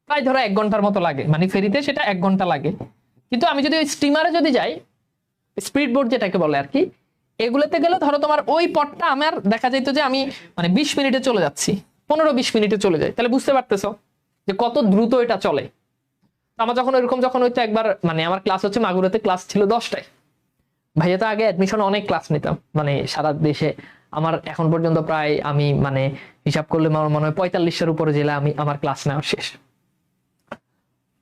প্রায় ধরো 1 ঘন্টার মতো লাগে, মানে ফেরিতে সেটা 1 ঘন্টা লাগে। কিন্তু আমি যদি ওই স্টিমারে যদি যাই, স্পিড বোট যেটাকে বলে আর কি, এগুলোতে গেলে ধরো তোমার ওই পথটা আমার দেখা যেত যে আমি মানে 20 মিনিটে চলে যাচ্ছি, 15-20 মিনিটে চলে যাই। তাহলে বুঝতে পারতেছো যে কত দ্রুত এটা চলে। আমার যখন এরকম যখন হইতো একবার, মানে আমার ক্লাস হচ্ছে মাগুরাতে ক্লাস ছিল 10টায়। ভাইয়া তো আগে অ্যাডমিশন অনেক ক্লাস নিতাম, মানে সারা দেশে আমার এখন পর্যন্ত প্রায় আমি মানে হিসাব করলে আমার মনে হয় 45টার উপরে জেলা আমি আমার ক্লাস নেওয়া শেষ।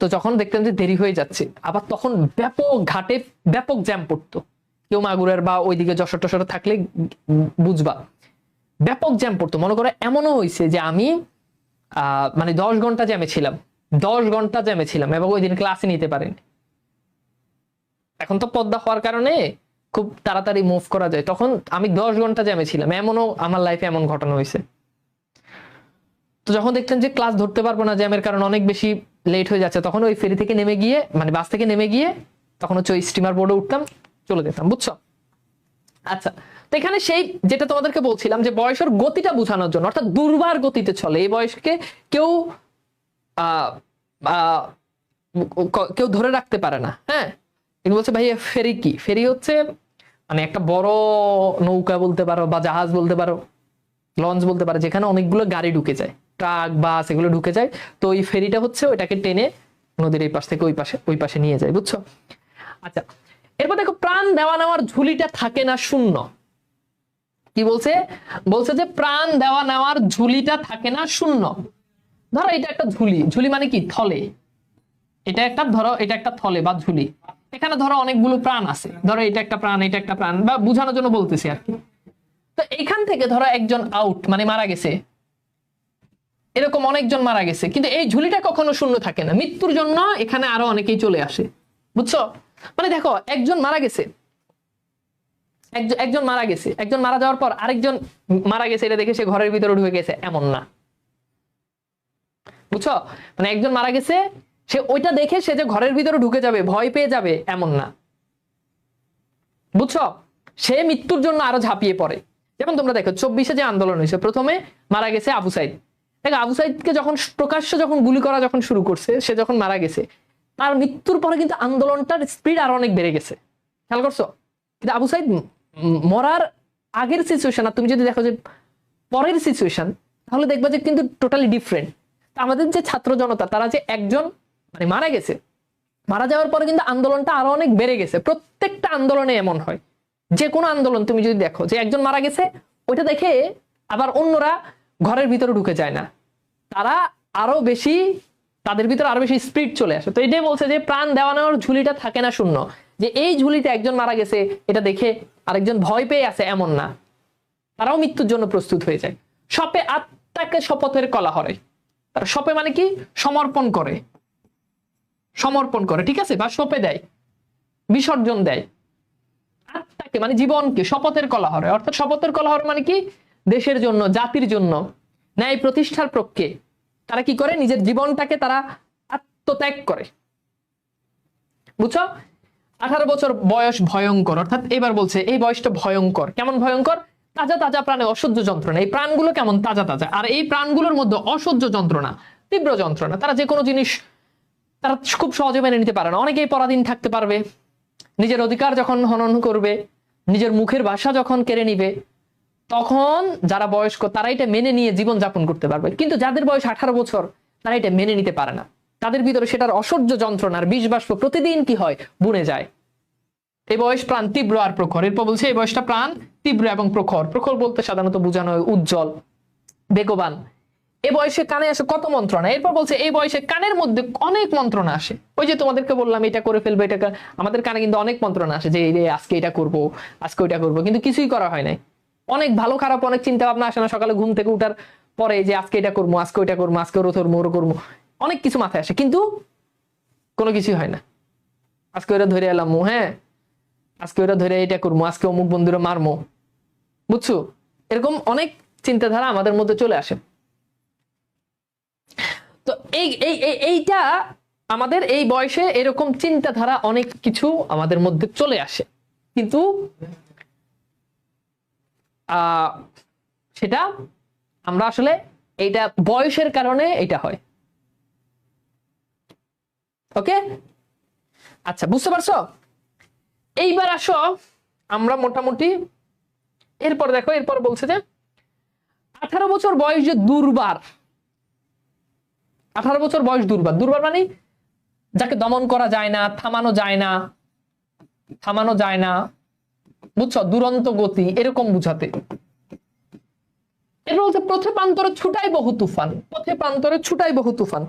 তো যখন দেখতাম যে দেরি হয়ে যাচ্ছে, আবার তখন ব্যাপক ঘাটে ব্যাপক জ্যাম পড়তো। কেউ মাগুরার বা ওইদিকে যশোর টশোর থাকলে বুঝবা, ব্যাপক জ্যাম পড়তো। মনে করো এমনও হয়েছে যে আমি মানে 10 ঘন্টা জ্যামে ছিলাম, 10 ঘন্টা জ্যামে ছিলাম এবং ওই দিন ক্লাসে নিতে পারিনি। এখন তো পদ্মা হওয়ার কারণে খুব তাড়াতাড়ি মুভ করা যায়, তখন আমি 10 ঘন্টা জ্যামে ছিলাম। এমনও আমার লাইফে এমন ঘটনা হয়েছে। তো যখন দেখতেন যে ক্লাস ধরতে পারবো না জ্যামের কারণে, অনেক বেশি লেট হয়ে যাচ্ছে, তখন ওই ফেরি থেকে নেমে গিয়ে, মানে বাস থেকে নেমে গিয়ে তখন হচ্ছে ওই স্টিমার বোর্ডে উঠতাম, চলে যেতাম। বুঝছো? আচ্ছা, তো এখানে সেই যেটা তোমাদেরকে বলছিলাম যে বয়সের গতিটা বোঝানোর জন্য, অর্থাৎ দুর্বার গতিতে চলে। এই বয়সকে কেউ কেউ ধরে রাখতে পারে না। হ্যাঁ, বলছে ভাই ফেরি কি? ফেরি হচ্ছে মানে একটা বড় নৌকা বলতে পারো, বা জাহাজ বলতে পারো, লঞ্চ বলতে পারো, যেখানে অনেকগুলো গাড়ি ঢুকে যায়, ট্রাক বাস এগুলো ঢুকে যায়। তো ওই ফেরিটা হচ্ছে ওইটাকে টেনে নদীর এই পাশ থেকে ওই পাশে নিয়ে যায়। বুঝছো? আচ্ছা, এরপর দেখো প্রাণ দেওয়া নেওয়ার ঝুলিটা থাকে না শূন্য। কি বলছে? বলছে যে প্রাণ দেওয়া নেওয়ার ঝুলিটা থাকে না শূন্য। ধরো এটা একটা ঝুলি, ঝুলি মানে কি? থলে। এটা একটা ধরো, এটা একটা থলে বা ঝুলি। এখানে ধরো অনেকগুলো প্রাণ আছে, ধরো এটা একটা প্রাণ, এটা একটা প্রাণ, বা বোঝানোর জন্য বলতেছি আর কি। তো এখান থেকে ধরো একজন আউট, মানে মারা গেছে। এরকম অনেকজন মারা গেছে, কিন্তু এই ঝুলিটা কখনো শূন্য থাকে না। মৃত্যুর জন্য এখানে আরো অনেকেই চলে আসে, বুঝছো? মানে দেখো, একজন মারা গেছে, একজন মারা গেছে, একজন মারা যাওয়ার পর আরেকজন মারা গেছে, এটা দেখে সে ঘরের ভিতরে ঢুকে গেছে এমন না, বুঝছো? মানে একজন মারা গেছে, সে ওইটা দেখে সে যে ঘরের ভিতরে ঢুকে যাবে, ভয় পেয়ে যাবে এমন না, বুঝছো? সে মৃত্যুর জন্য আরো ঝাঁপিয়ে পড়ে। যেমন তোমরা দেখো 24-এ যে আন্দোলন হয়েছে, প্রথমে মারা গেছে আবু সাইদ। দেখো আবু সাইদকে যখন প্রকাশ্য যখন গুলি করা যখন শুরু করছে, সে যখন মারা গেছে, তার মৃত্যুর পরে কিন্তু আন্দোলনটার স্পিড আরো অনেক বেড়ে গেছে, খেয়াল করছো? কিন্তু আবু সাইদ মরার আগের সিচুয়েশন আর তুমি যদি দেখো যে পরের সিচুয়েশন, তাহলে দেখবা যে কিন্তু টোটালি ডিফারেন্ট। আমাদের যে ছাত্র জনতা, তারা যে একজন মানে মারা গেছে, মারা যাওয়ার পরে কিন্তু আন্দোলনটা আরো অনেক বেড়ে গেছে। প্রত্যেকটা আন্দোলনে এমন হয়, যে কোনো আন্দোলন তুমি যদি দেখো যে একজন মারা গেছে, ওইটা দেখে আবার অন্যরা ঘরের ভিতরে ঢুকে যায় না, তারা আরো বেশি, তাদের ভিতরে আরো বেশি স্পিড চলে আসে। তো এটাই বলছে যে প্রাণ দেওয়া নেওয়ার ঝুলিটা থাকে না শূন্য, যে এই ঝুলিতে একজন মারা গেছে এটা দেখে আরেকজন ভয় পেয়ে আছে এমন না, তারাও মৃত্যুর জন্য প্রস্তুত হয়ে যায়। শপে আত্মাকে শপথের কলা হরে, তারা শপে মানে কি, সমর্পণ করে, সমর্পণ করে, ঠিক আছে, বা শপে দেয়, বিসর্জন দেয় আত্মাকে, মানে জীবনকে শপথের কলা হরে। অর্থাৎ শপথের কলা হরে মানে কি, দেশের জন্য, জাতির জন্য, ন্যায় প্রতিষ্ঠার পক্ষে তারা কি করে, নিজের জীবনটাকে তারা আত্মত্যাগ করে, বুঝছো? 18 বছর বয়স ভয়ঙ্কর, অর্থাৎ এবার বলছে এই বয়সটা ভয়ঙ্কর। কেমন ভয়ঙ্কর? তাজা তাজা প্রাণে অসহ্য যন্ত্রণা। এই প্রাণগুলো কেমন তাজা তাজা, আর এই প্রাণগুলোর মধ্যে অসহ্য যন্ত্রণা, তীব্র যন্ত্রণা। তারা যে কোনো জিনিস তারা খুব সহজে মেনে নিতে পারে না। অনেকেই পরাধীন থাকতে পারবে, নিজের অধিকার যখন হনন করবে, নিজের মুখের ভাষা যখন কেড়ে নিবে, তখন যারা বয়স্ক তারা এটা মেনে নিয়ে জীবন যাপন করতে পারবে। কিন্তু যাদের বয়স 18 বছর, তারা এটা মেনে নিতে পারে না। তাদের ভিতরে সেটার অসহ্য যন্ত্রণার বিষ বাষ্প প্রতিদিন কি হয়, বুনে যায়। এই বয়স প্রাণ তীব্র আর প্রখর। এরপর বলছে এই বয়সটা প্রাণ তীব্র এবং প্রখর। প্রখর বলতে সাধারণত বোঝানো হয় উজ্জ্বল, বেগবান। এই বয়সে কানে আসে কত মন্ত্রণা। এরপর বলছে এই বয়সে কানের মধ্যে অনেক মন্ত্রণা আসে। ওই যে তোমাদেরকে বললাম এটা করে ফেলবে, এটা আমাদের কানে কিন্তু অনেক মন্ত্রণা আসে, যে আজকে এটা করবো, আজকে ওইটা করবো, কিন্তু কিছুই করা হয় নাই। অনেক ভালো খারাপ অনেক চিন্তা ভাবনা আসে না সকালে ঘুম থেকে উঠার পরে, যে আজকে এটা করবো, আজকে ওইটা করবো, আজকে ওরো ধরবো, ওরো করবো, অনেক কিছু মাথায় আসে, কিন্তু কোনো কিছুই হয় না। আজকে ওরা ধরে এলাম, হ্যাঁ আজকে ওরা ধরে এটা করবো, আজকে অমুক বন্ধুরা মারমো, বুঝছো? এরকম অনেক চিন্তাধারা আমাদের মধ্যে চলে আসে। তো এইটা আমাদের এই বয়সে এরকম চিন্তাধারা অনেক কিছু আমাদের মধ্যে চলে আসে, কিন্তু সেটা আমরা আসলে এইটা বয়সের কারণে এটা হয়। ওকে, আচ্ছা বুঝতে পারছো? এইবার আসো আমরা মোটামুটি, এরপর দেখো, এরপর বলছে যে 18 বছর বয়স যে দুর্বার, 18 বছর বয়স দুর্বার। দুর্বার মানে যাকে দমন করা যায় না, থামানো যায় না, থামানো যায় না, বুঝছো? দুরন্ত গতি, এরকম বুঝাতে। এর বলছে পথে প্রান্তরে ছুটাই বহু তুফান, পথে প্রান্তরে ছুটাই বহু তুফান,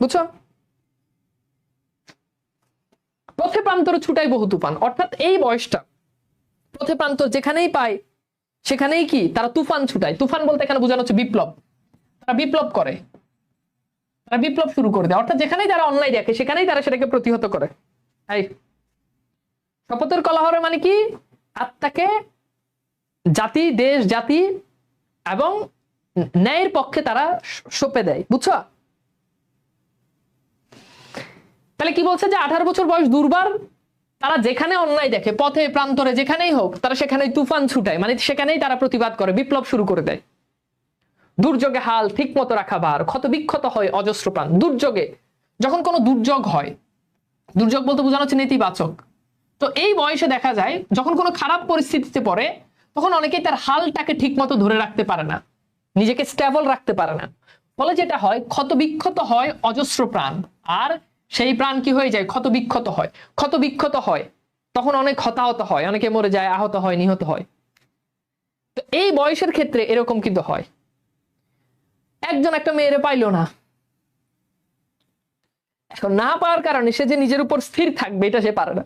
বুঝছো? পথে প্রান্তরে ছুটাই বহু তুফান, অর্থাৎ এই বয়সটা পথে প্রান্তর যেখানেই পায় সেখানেই কি তারা তুফান ছুটায়। তুফান বলতে এখানে বোঝানো হচ্ছে বিপ্লব। তারা বিপ্লব করে, তারা বিপ্লব শুরু করে দেয়, অর্থাৎ যেখানেই তারা অন্যায় দেখে সেখানেই তারা সেটাকে প্রতিহত করে। এই শপথের কলাহরে মানে কি, আত্মাকে জাতি, দেশ, জাতি এবং ন্যায়ের পক্ষে তারা সঁপে দেয়, বুঝছো? তাহলে কি বলছে যে 18 বছর বয়স দুর্বার, তারা যেখানে অন্যায় দেখে, পথে প্রান্তরে যেখানেই হোক, তারা সেখানেই তুফান ছুটায়, মানে সেখানেই তারা প্রতিবাদ করে, বিপ্লব শুরু করে দেয়। দুর্যোগে হাল ঠিক মতো রাখা ভার, ক্ষত বিক্ষত হয় অজস্র প্রাণ। দুর্যোগে, যখন কোনো দুর্যোগ হয়, দুর্যোগ বলতে বোঝানো হচ্ছে নেতিবাচক। তো এই বয়সে দেখা যায় যখন কোনো খারাপ পরিস্থিতিতে পড়ে, তখন অনেকেই তার হালটাকে ঠিক মতো ধরে রাখতে পারে না, নিজেকে স্টেবল রাখতে পারে না। ফলে যেটা হয়, ক্ষত বিক্ষত হয় অজস্র প্রাণ। আর সেই প্রাণ কি হয়ে যায়, ক্ষত বিক্ষত হয়। ক্ষত বিক্ষত হয় তখন অনেক হতাহত হয়, অনেকে মরে যায়, আহত হয়, নিহত হয়। তো এই বয়সের ক্ষেত্রে এরকম কিন্তু হয়। একজন একটা মেয়েরে পাইলো না, এখন না পাওয়ার কারণে সে যে নিজের উপর স্থির থাকবে এটা সে পারে না।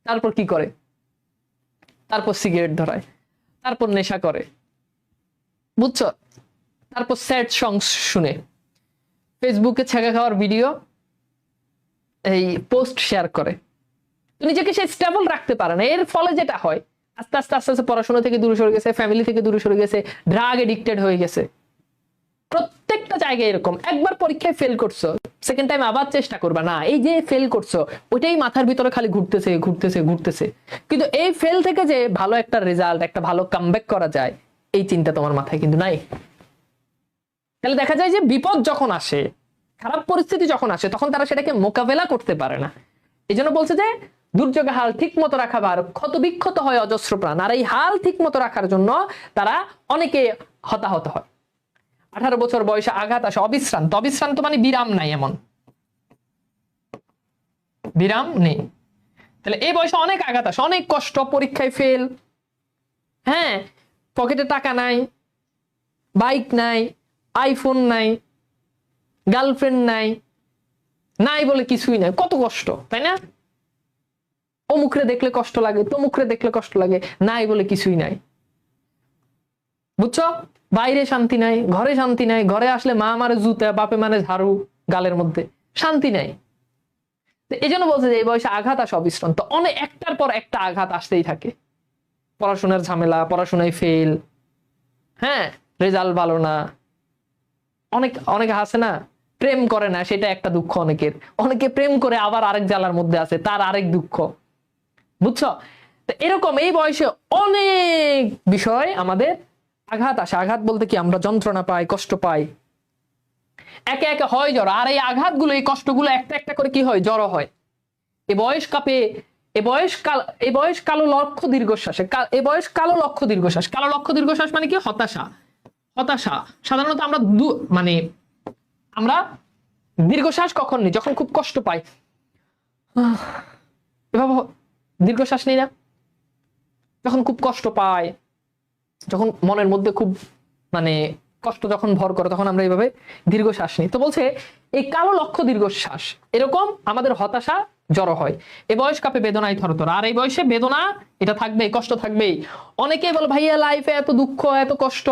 তারপর কি করে, তারপর সিগারেট ধরায়, তারপর নেশা করে, বুঝছো? তারপর স্যাড সং শুনে, ফেসবুকে ছেঁকা খাওয়ার ভিডিও, এই পোস্ট শেয়ার করে, তো নিজেকে সে স্টেবল রাখতে পারে না। এর ফলে যেটা হয়, আস্তে আস্তে আস্তে আস্তে পড়াশোনা থেকে দূরে সরে গেছে, ফ্যামিলি থেকে দূরে সরে গেছে, ড্রাগ এডিক্টেড হয়ে গেছে। প্রত্যেকটা জায়গায় এরকম, একবার পরীক্ষায় ফেল করছো, সেকেন্ড টাইম আবার চেষ্টা করবা না, এই যে ফেল করছো ওইটাই মাথার ভিতরে খালি ঘুরতেছে ঘুরতেছে ঘুরতেছে, কিন্তু এই ফেল থেকে যে ভালো একটা রেজাল্ট, একটা ভালো কামব্যাক করা যায়, এই চিন্তা তোমার মাথায় কিন্তু নাই। তাহলে দেখা যায় যে বিপদ যখন আসে, খারাপ পরিস্থিতি যখন আসে, তখন তারা সেটাকে মোকাবেলা করতে পারে না। এই জন্য বলছে যে দুর্যোগে হাল ঠিক মতো রাখাবার ক্ষত বিক্ষত হয় অজস্র প্রাণ, আর এই হাল ঠিক মতো রাখার জন্য তারা অনেকে হতাহত হয়। 18 বছর বয়সে আঘাত আসে অবিশ্রান্ত, অবিশ্রান্ত মানে বিরাম নাই, এমন বিরাম নেই। তাহলে এই বয়সে অনেক আঘাত আসে, অনেক কষ্ট, পরীক্ষায় ফেল, হ্যাঁ, পকেটে টাকা নাই, বাইক নাই, আইফোন নাই, গার্লফ্রেন্ড নাই, নাই বলে কিছুই নাই, কত কষ্ট, তাই না? অমুকরে দেখলে কষ্ট লাগে, তমুকরে দেখলে কষ্ট লাগে, নাই বলে কিছুই নাই, বুঝছো? বাইরে শান্তি নাই, ঘরে শান্তি নাই, ঘরে আসলে মা মারে জুতা, বাপে মানে ঝাড়ু গালের মধ্যে, শান্তি নাই। এই জন্য বলছে যে এই বয়সে আঘাত আসে অবিশ্রান্ত, অনেক একটার পর একটা আঘাত আসতেই থাকে। পড়াশোনার ঝামেলা, পড়াশোনায় ফেল, হ্যাঁ, রেজাল্ট ভালো না, অনেকে আছে না প্রেম করে না, সেটা একটা দুঃখ অনেকের, অনেকে প্রেম করে আবার আরেক জ্বালার মধ্যে আছে, তার আরেক দুঃখ, বুঝছো? তো এরকম এই বয়সে অনেক বিষয় আমাদের আঘাত আসে। আঘাত বলতে কি, আমরা যন্ত্রণা পাই, কষ্ট পাই, একে একে হয় জড়ো, আর এই আঘাতগুলো, এই কষ্টগুলো একটা একটা করে কি হয়, জড়ো হয়। এই বয়স কাপে, এই বয়স কালো লক্ষ্য দীর্ঘশ্বাসে, এই বয়স কালো লক্ষ্য দীর্ঘশ্বাস। কালো লক্ষ্য দীর্ঘশ্বাস মানে কি, হতাশা। হতাশা সাধারণত আমরা দীর্ঘশ্বাস কখন নিই, যখন খুব কষ্ট পাই, এভাবে দীর্ঘশ্বাস নেই না? যখন খুব কষ্ট পাই, যখন মনের মধ্যে খুব মানে কষ্ট যখন ভর করে, তখন আমরা এইভাবে দীর্ঘশ্বাস নিই। তো বলছে এই কালো লক্ষ্য দীর্ঘশ্বাস, এরকম আমাদের হতাশা জড়ো হয়। এ বয়স কাপে বেদনায় থরথর, আর এই বয়সে বেদনা এটা থাকবেই, কষ্ট থাকবেই। অনেকেই বলে ভাইয়া লাইফে এত দুঃখ, এত কষ্ট,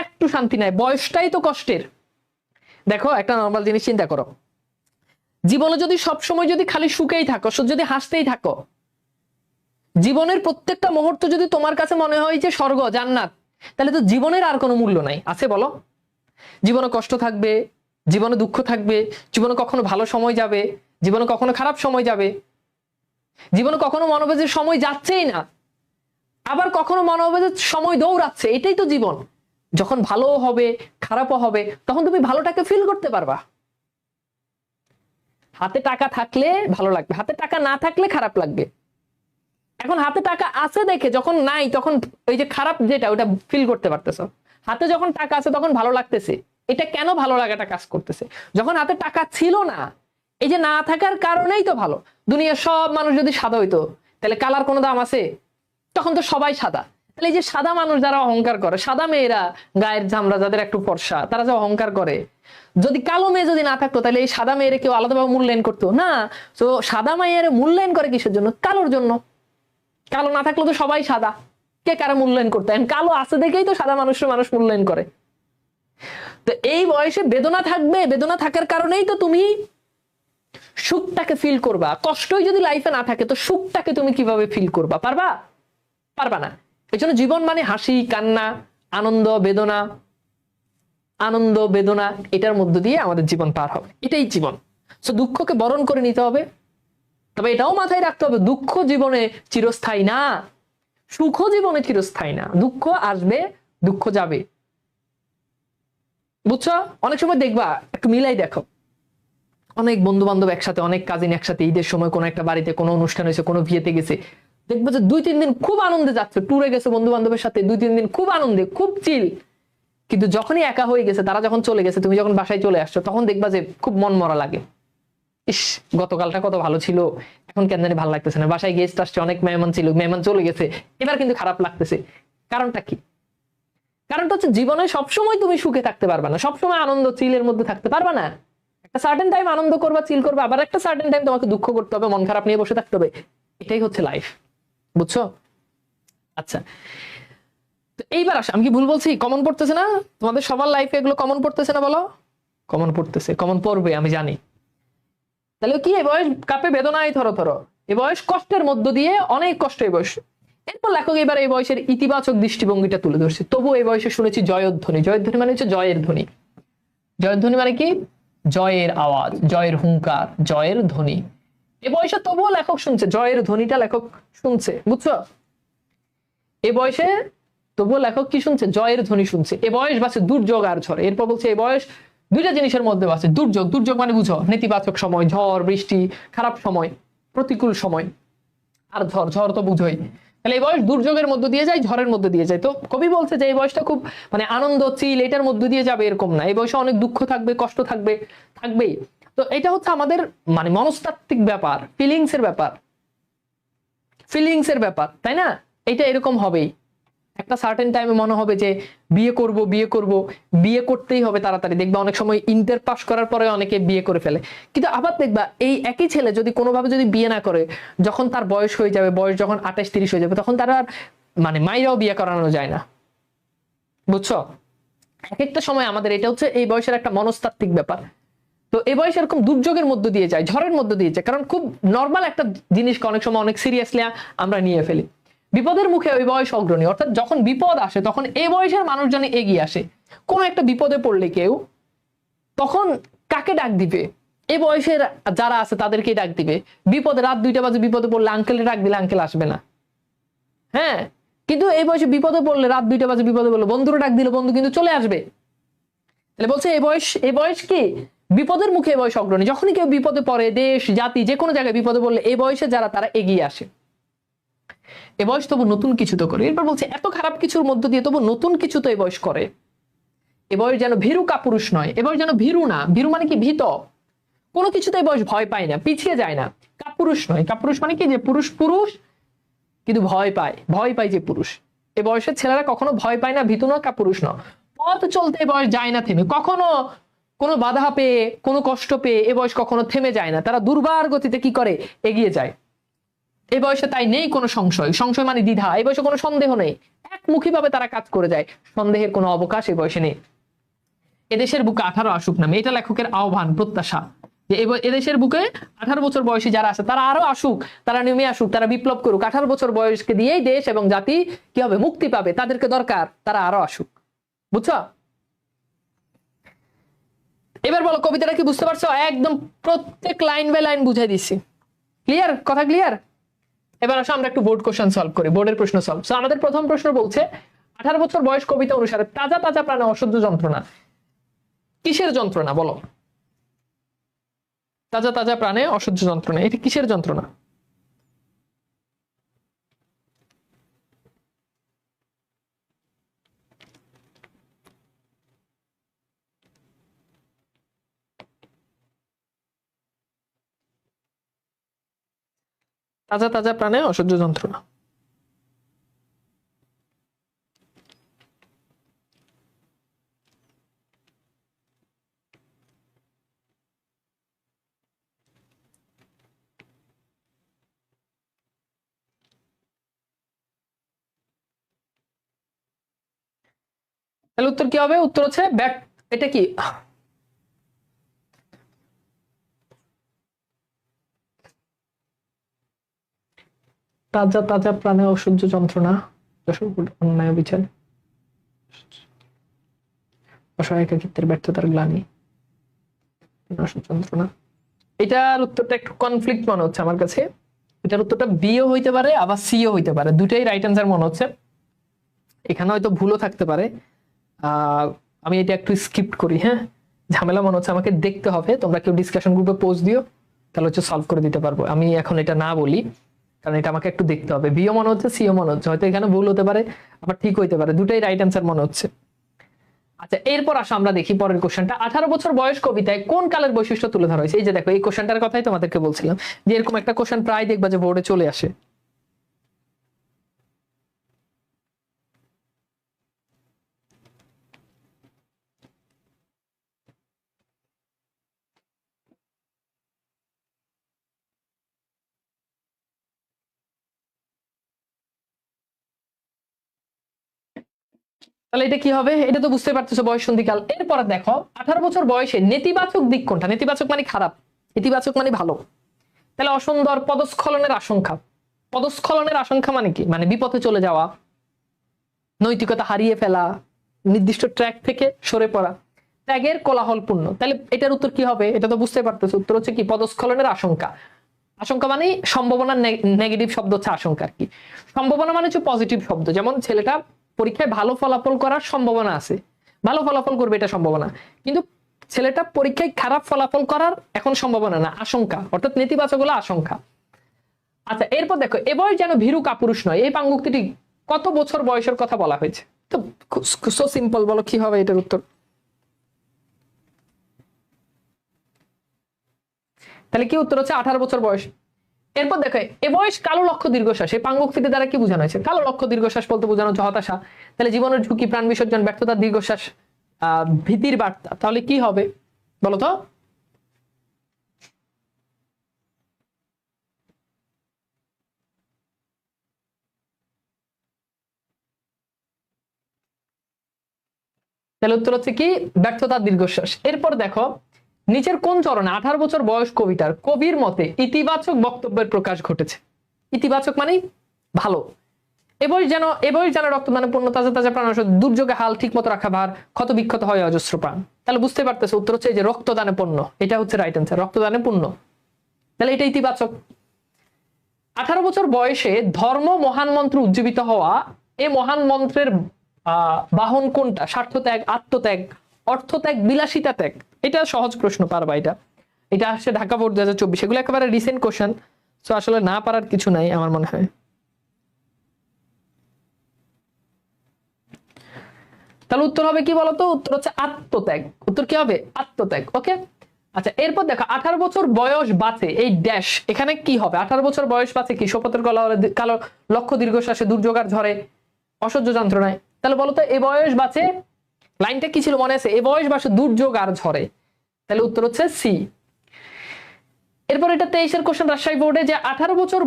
একটু শান্তি নাই, বয়সটাই তো কষ্টের। দেখো একটা নর্মাল জিনিস চিন্তা করো, জীবনে যদি সবসময় যদি খালি সুখেই থাকো, যদি হাসতেই থাকো, জীবনের প্রত্যেকটা মুহূর্ত যদি তোমার কাছে মনে হয় যে স্বর্গ, জান্নাত, তাহলে তো জীবনের আর কোনো মূল্য নাই, আছে বলো? জীবনে কষ্ট থাকবে, জীবনে দুঃখ থাকবে, জীবনে কখনো ভালো সময় যাবে, জীবনে কখনো খারাপ সময় যাবে, জীবনে কখনো মনে হবে যে সময় যাচ্ছেই না, আবার কখনো মনে হবে যে সময় দৌড়াচ্ছে। এটাই তো জীবন। যখন ভালো হবে, খারাপও হবে, তখন তুমি ভালোটাকে ফিল করতে পারবা। হাতে টাকা থাকলে ভালো লাগবে, হাতে টাকা না থাকলে খারাপ লাগবে। এখন হাতে টাকা আছে দেখে যখন নাই, তখন ওই যে খারাপ যেটা, ওটা ফিল করতে পারতেছো। হাতে যখন টাকা আছে তখন ভালো লাগতেছে, এটা কেন ভালো লাগাটা কাজ করতেছে? যখন হাতে টাকা ছিল না, এই যে না থাকার কারণেই তো ভালো। দুনিয়ার সব মানুষ যদি সাদা হইতো, তাহলে কালার কোনো দাম আছে? তখন তো সবাই সাদা। তাহলে এই যে সাদা মানুষ যারা অহংকার করে, সাদা মেয়েরা, গায়ের চামড়া যাদের একটু ফর্সা, তারা যে অহংকার করে, যদি কালো মেয়ে যদি না থাকতো, তাহলে এই সাদা মেয়েরে কেউ আলাদাভাবে মূল্যায়ন করতো না। তো সাদা মেয়ের মূল্যায়ন করে কিসের জন্য? কালোর জন্য। কালো না থাকলে তো সবাই সাদা, কে কারা মূল্যায়ন করতে? কালো আছে দেখেই তো সাদা মানুষ মূল্যায়ন করে। তো এই বয়সে বেদনা থাকবে, বেদনা থাকার কারণেই তো তুমি সুখটাকে ফিল করবা। কষ্টই যদি লাইফে না থাকে, তো সুখটাকে তুমি কিভাবে ফিল করবা? পারবা না। এই জন্য জীবন মানে হাসি, কান্না, আনন্দ, বেদনা, আনন্দ বেদনা, এটার মধ্য দিয়ে আমাদের জীবন পার হবে, এটাই জীবন। তো দুঃখকে বরণ করে নিতে হবে, তবে এটাও মাথায় রাখতে হবে, দুঃখ জীবনে চিরস্থায়ী না, সুখ জীবনে চিরস্থায়ী না। দুঃখ আসবে, দুঃখ যাবে, বুঝছো? অনেক সময় দেখবা, একটু মিলাই দেখো, অনেক বন্ধু বান্ধব একসাথে, অনেক কাজিন একসাথে ঈদের সময় কোনো একটা বাড়িতে কোনো অনুষ্ঠান হয়েছে, কোনো বিয়েতে গেছে, দেখবো যে 2-3 দিন খুব আনন্দে যাচ্ছে, ট্যুরে গেছে বন্ধু বান্ধবের সাথে, 2-3 দিন খুব আনন্দে, খুব চিল। কিন্তু যখনই একা হয়ে গেছে, তারা যখন চলে গেছে, তুমি যখন বাসায় চলে আসছো, তখন দেখবা যে খুব মন মরা লাগে। ইস, গতকালটা কত ভালো ছিল, এখন কেন জানি ভালো লাগতেছে না। বাসায় গেস্ট আসছে, অনেক মেহমান ছিল, মেহমান চলে গেছে, এবার কিন্তু খারাপ লাগতেছে। কারণটা কি? কারণটা হচ্ছে জীবনে সবসময় তুমি সুখে থাকতে পারবা না, সবসময় আনন্দ চিলের মধ্যে থাকতে পারবা না। একটা সার্টেন টাইম আনন্দ করবা, চিল করবা, আবার একটা সার্টেন টাইম তোমাকে দুঃখ করতে হবে, মন খারাপ নিয়ে বসে থাকতে হবে। এটাই হচ্ছে লাইফ, বুঝছো? আচ্ছা, তো এইবার আসে, আমি কি ভুল বলছি? কমন পড়তেছে না তোমাদের সবার লাইফে? এগুলো কমন পড়তেছে না বলো? কমন পড়তেছে, কমন পড়বে আমি জানি। তাহলে কি এই বয়স কাপে বেদনায় থরো থরো, এই বয়স কষ্টের মধ্য দিয়ে, অনেক কষ্ট এই বয়স। এরপর লেখক এবার এই বয়সের ইতিবাচক দৃষ্টিভঙ্গিটা তুলে ধরছে। তবু এই বয়সে শুনেছি জয়ধ্বনি। জয়ধ্বনি মানে হচ্ছে জয়ের ধ্বনি। জয়ধ্বনি মানে কি? জয়ের আওয়াজ, জয়ের হুঙ্কার, জয়ের ধ্বনি। এ বয়সে তবুও লেখক শুনছে, জয়ের ধ্বনিটা লেখক শুনছে, বুঝছো? এ বয়সে তবুও লেখক কি শুনছে? জয়ের ধ্বনি শুনছে। এ বয়স বাসে দুর্যোগ আর ঝড়। এরপর বলছে এ বয়স দুইটা জিনিসের মধ্যে বাসে। দুর্যোগ, দুর্যোগ মানে বুঝো নেতিবাচক সময়, ঝড় বৃষ্টি, খারাপ সময়, প্রতিকূল সময়। আর ঝড়, ঝড় তো বুঝোই। তাহলে এই বয়স দুর্যোগের মধ্য দিয়ে যায়, ঝড়ের মধ্য দিয়ে যায়। তো কবি বলছে যে এই বয়সটা খুব মানে আনন্দ চিল এটার মধ্য দিয়ে যাবে এরকম না। এই বয়সে অনেক দুঃখ থাকবে, কষ্ট থাকবে, থাকবেই। তো এটা হচ্ছে আমাদের মানে মনস্তাত্ত্বিক ব্যাপার, ফিলিংস এর ব্যাপার, ফিলিংস এর ব্যাপার, তাই না? এটা এরকম হবেই। একটা সার্টেন টাইমে মনে হবে যে বিয়ে করব, বিয়ে করব, বিয়ে করতেই হবে তাড়াতাড়ি। দেখবা অনেক সময় ইন্টার পাস করার পরে অনেকে বিয়ে করে ফেলে। কিন্তু আবার দেখবা এই একই ছেলে যদি কোনোভাবে যদি বিয়ে না করে, যখন তার বয়স হয়ে যাবে, বয়স যখন 28-30 হয়ে যাবে, তখন তার আর মানে মাইরাও বিয়ে করানো যায় না, বুঝছো? এক একটা সময় আমাদের এটা হচ্ছে এই বয়সের একটা মনস্তাত্ত্বিক ব্যাপার। তো এই বয়স এরকম দুর্যোগের মধ্য দিয়ে যায়, ঝড়ের মধ্য দিয়ে যায়, কারণ খুব নর্মাল একটা জিনিসকে অনেক সময় অনেক সিরিয়াসলি আমরা নিয়ে ফেলি। বিপদের মুখে ওই বয়স অগ্রণী, অর্থাৎ যখন বিপদ আসে তখন এই বয়সের মানুষজন এগিয়ে আসে। কোন একটা বিপদে পড়লে কেউ তখন কাকে ডাক দিবে? এই বয়সের যারা আছে তাদেরকে ডাক দিবে। বিপদে রাত 2টা বাজে বিপদে পড়লে আঙ্কেলে ডাক দিলে আঙ্কেল আসবে না, হ্যাঁ। কিন্তু এই বয়সে বিপদে পড়লে রাত 2টা বাজে বিপদে পড়লে বন্ধুরা ডাক দিলে বন্ধু কিন্তু চলে আসবে। তাহলে বলছে এই বয়স কি? বিপদের মুখে এই বয়স অগ্রণী। যখনই কেউ বিপদে পড়ে, দেশ জাতি যে কোনো জায়গায় বিপদে পড়লে এই বয়সে যারা তারা এগিয়ে আসে। এ বয়স তবু নতুন কিছু তো করে। এরপর বলছে এত খারাপ কিছুর মধ্য দিয়ে তবু নতুন কিছু তো এ বয়স করে। এ বয়স যেন ভীরু কাপুরুষ নয়। এ বয়স যেন ভীরু না। ভীরু মানে কি? ভীত। কোনো কিছুতে এই বয়স ভয় পায় না, পিছিয়ে যায় না। কাপুরুষ নয়। কাপুরুষ মানে কি? যে পুরুষ পুরুষ কিন্তু ভয় পায়, ভয় পায় যে পুরুষ। এ বয়সের ছেলেরা কখনো ভয় পায় না, ভীতু না, কাপুরুষ না। পথ চলতে এ বয়স যায় না থেমে, কখনো কোনো বাধা পেয়ে, কোনো কষ্ট পেয়ে এ বয়স কখনো থেমে যায় না। তারা দুর্বার গতিতে কি করে? এগিয়ে যায়। এই বয়সে তাই নেই কোনো সংশয়। সংশয় মানে দ্বিধা। এই বয়সে কোনো সন্দেহ নেই, একমুখী ভাবে তারা কাজ করে যায়। সন্দেহের কোনো অবকাশ এই বয়সে নেই। এদেশের বুকে 18 আসুক নামে, এটা লেখকের আহ্বান, প্রত্যাশা যে এদেশের বুকে 18 বছর বয়সী যারা আছে তারা আরো আসুক, তারা নেমে আসুক, তারা বিপ্লব করুক। 18 বছর বয়সকে দিয়েই দেশ এবং জাতি কি হবে? মুক্তি পাবে। তাদেরকে দরকার, তারা আরো আসুক, বুঝছো? এবার বলো কবিতাটা কি বুঝতে পারছো? একদম প্রত্যেক লাইন বাই লাইন বুঝাই দিচ্ছি। ক্লিয়ার? কথা ক্লিয়ার? এবার আসো আমরা একটু বোর্ড কোশ্চেন সলভ করি, বোর্ডের প্রশ্ন সলভ। সো আমাদের প্রথম প্রশ্ন বলছে 18 বছর বয়স কবিতা অনুসারে তাজা তাজা প্রাণে অসহ্য যন্ত্রণা। কিসের যন্ত্রণা বলো? তাজা তাজা প্রাণে অসহ্য যন্ত্রণা, এটা কিসের যন্ত্রণা? তাজা তাজা প্রাণে অসহ্য যন্ত্রণা। তাহলে উত্তর কি হবে? উত্তর হচ্ছে ব্যাক। এটা কি? তাজা তাজা প্রাণে অসহ্য যন্ত্রণা, অন্যায় বিচার, অসহায় একাকিত্বের ব্যর্থতার গ্লানি, অসহ্য যন্ত্রণা। এটার উত্তরটা একটু কনফ্লিক্ট মনে হচ্ছে আমার কাছে। এটার উত্তরটা বিও হইতে পারে আবার সিও হইতে পারে, দুটাই রাইট অ্যান্সার মনে হচ্ছে। এখানে হয়তো ভুলও থাকতে পারে। আমি এটা একটু স্কিপ করি, হ্যাঁ। ঝামেলা মনে হচ্ছে, আমাকে দেখতে হবে। তোমরা কেউ ডিসকাশন গ্রুপে পোস্ট দিও, তাহলে হচ্ছে সলভ করে দিতে পারবো। আমি এখন এটা না বলি, কারণ এটা আমাকে একটু দেখতে হবে। বিও মনে হচ্ছে, সিও মনে হচ্ছে। হয়তো এখানে ভুল হতে পারে, আবার ঠিক হইতে পারে। দুটাই রাইট অ্যান্সার মনে হচ্ছে। আচ্ছা, এরপর আসো আমরা দেখি পরের কোশ্চেনটা। 18 বছর বয়স কবিতায় কোন কালের বৈশিষ্ট্য তুলে ধরা হয়েছে? এই যে দেখো, এই কোশ্চেনটার কথাই তোমাদেরকে বলছিলাম যে এরকম একটা কোশ্চেন প্রায় দেখবা যে বোর্ডে চলে আসে। তাহলে এটা কি হবে? এটা তো বুঝতে পারতেছো, বয়স সন্ধিকাল। এরপরে দেখো 18 বছর বয়সে নেতিবাচক দিক কোনটা? নেতিবাচক মানে খারাপ, ইতিবাচক মানে ভালো। তাহলে অসুন্দর, পদস্খলনের আশঙ্কা। পদস্খলনের আশঙ্কা মানে কি? মানে বিপথে চলে যাওয়া, নৈতিকতা হারিয়ে ফেলা, নির্দিষ্ট ট্র্যাক থেকে সরে পড়া, ত্যাগের কোলাহলপূর্ণ। তাহলে এটার উত্তর কি হবে? এটা তো বুঝতে পারতেছো, উত্তর হচ্ছে কি? পদস্খলনের আশঙ্কা। আশঙ্কা মানে সম্ভাবনা, নেগেটিভ শব্দ হচ্ছে আশঙ্কা আর কি। সম্ভাবনা মানে হচ্ছে পজিটিভ শব্দ। যেমন ছেলেটা পরীক্ষায় ভালো ফলাফল করার সম্ভাবনা আছে, ভালো ফলাফল করবে এটা সম্ভাবনা, কিন্তু ছেলেটা পরীক্ষায় খারাপ ফলাফল করার এখন সম্ভাবনা না, আশঙ্কা, অর্থাৎ নেতিবাচক হলো আশঙ্কা। আচ্ছা, এরপর দেখো, এ বয়স যেন ভীরু কাপুরুষ নয়, এই পাঙ্গুক্তিটি কত বছর বয়সের কথা বলা হয়েছে? তো সো সিম্পল, বলো কি হবে এটার উত্তর? তাহলে কি উত্তর হচ্ছে 18 বছর বয়স। এরপর দেখো, এ বয়স কালো লক্ষ্য দীর্ঘশ্বাস, এই পাঙ্গুক্তিটি দ্বারা কি বোঝানো হয়েছে? কালো লক্ষ্য দীর্ঘশ্বাস বলতে বোঝানো হচ্ছে হতাশা। তাহলে জীবনের ঝুঁকি, প্রাণ বিসর্জন, ব্যর্থতা, দীর্ঘশ্বাস, ভীতির বার্তা। তাহলে কি হবে বলো তো? তাহলে উত্তর হচ্ছে কি? ব্যর্থতা, দীর্ঘশ্বাস। এরপর দেখো, নিচের কোন চরণে 18 বছর বয়স কবিতার কবির মতে ইতিবাচক বক্তব্যের প্রকাশ ঘটেছে? ইতিবাচক মানে ভালো। এ বয়স যেন রক্তদানে পূর্ণ, তাজা তাজা প্রাণ, দুর্যোগে হাল ঠিক মতো রাখা ভার, ক্ষত বিক্ষত হয় অজস্র প্রাণ। তাহলে বুঝতে পারতেছে, উত্তর হচ্ছে এই যে রক্তদানে পূর্ণ, এটা হচ্ছে রাইট অ্যান্সার, রক্তদানে পূর্ণ। তাহলে এটা ইতিবাচক। 18 বছর বয়সে ধর্ম মহান মন্ত্র উজ্জীবিত হওয়া, এ মহান মন্ত্রের বাহন কোনটা? স্বার্থত্যাগ, আত্মত্যাগ, অর্থত্যাগ, বিলাসিতা ত্যাগ। এটা সহজ প্রশ্ন, পারবা এটা। এটা আসছে ঢাকা বোর্ড 2024, এগুলো একেবারে রিসেন্ট কোশ্চেন, তো আসলে না পারার কিছু নাই আমার মনে হয়। তাহলে উত্তর হবে কি বলতো? উত্তর হচ্ছে আত্মত্যাগ। উত্তর কি হবে? আত্মত্যাগ। ওকে, আচ্ছা, এরপর দেখো 18 বছর বয়স বাঁচে এই ড্যাশ, এখানে কি হবে? 18 বছর বয়স বাঁচে কি? শপথের কালো লক্ষ্য দীর্ঘশ্বাসে, দুর্যোগার ঝড়ে, অসহ্য যন্ত্রণায়। তাহলে বলতো এ বয়স বাঁচে, লাইনটা কি ছিল মনে আছে? এ বয়স বাঁচে দুর্যোগ আর ঝড়ে। তাহলে উত্তর হচ্ছে সি। এরপর এটা 23-এর কোশ্চেন রাজশাহী বোর্ডে, যে 18 বছর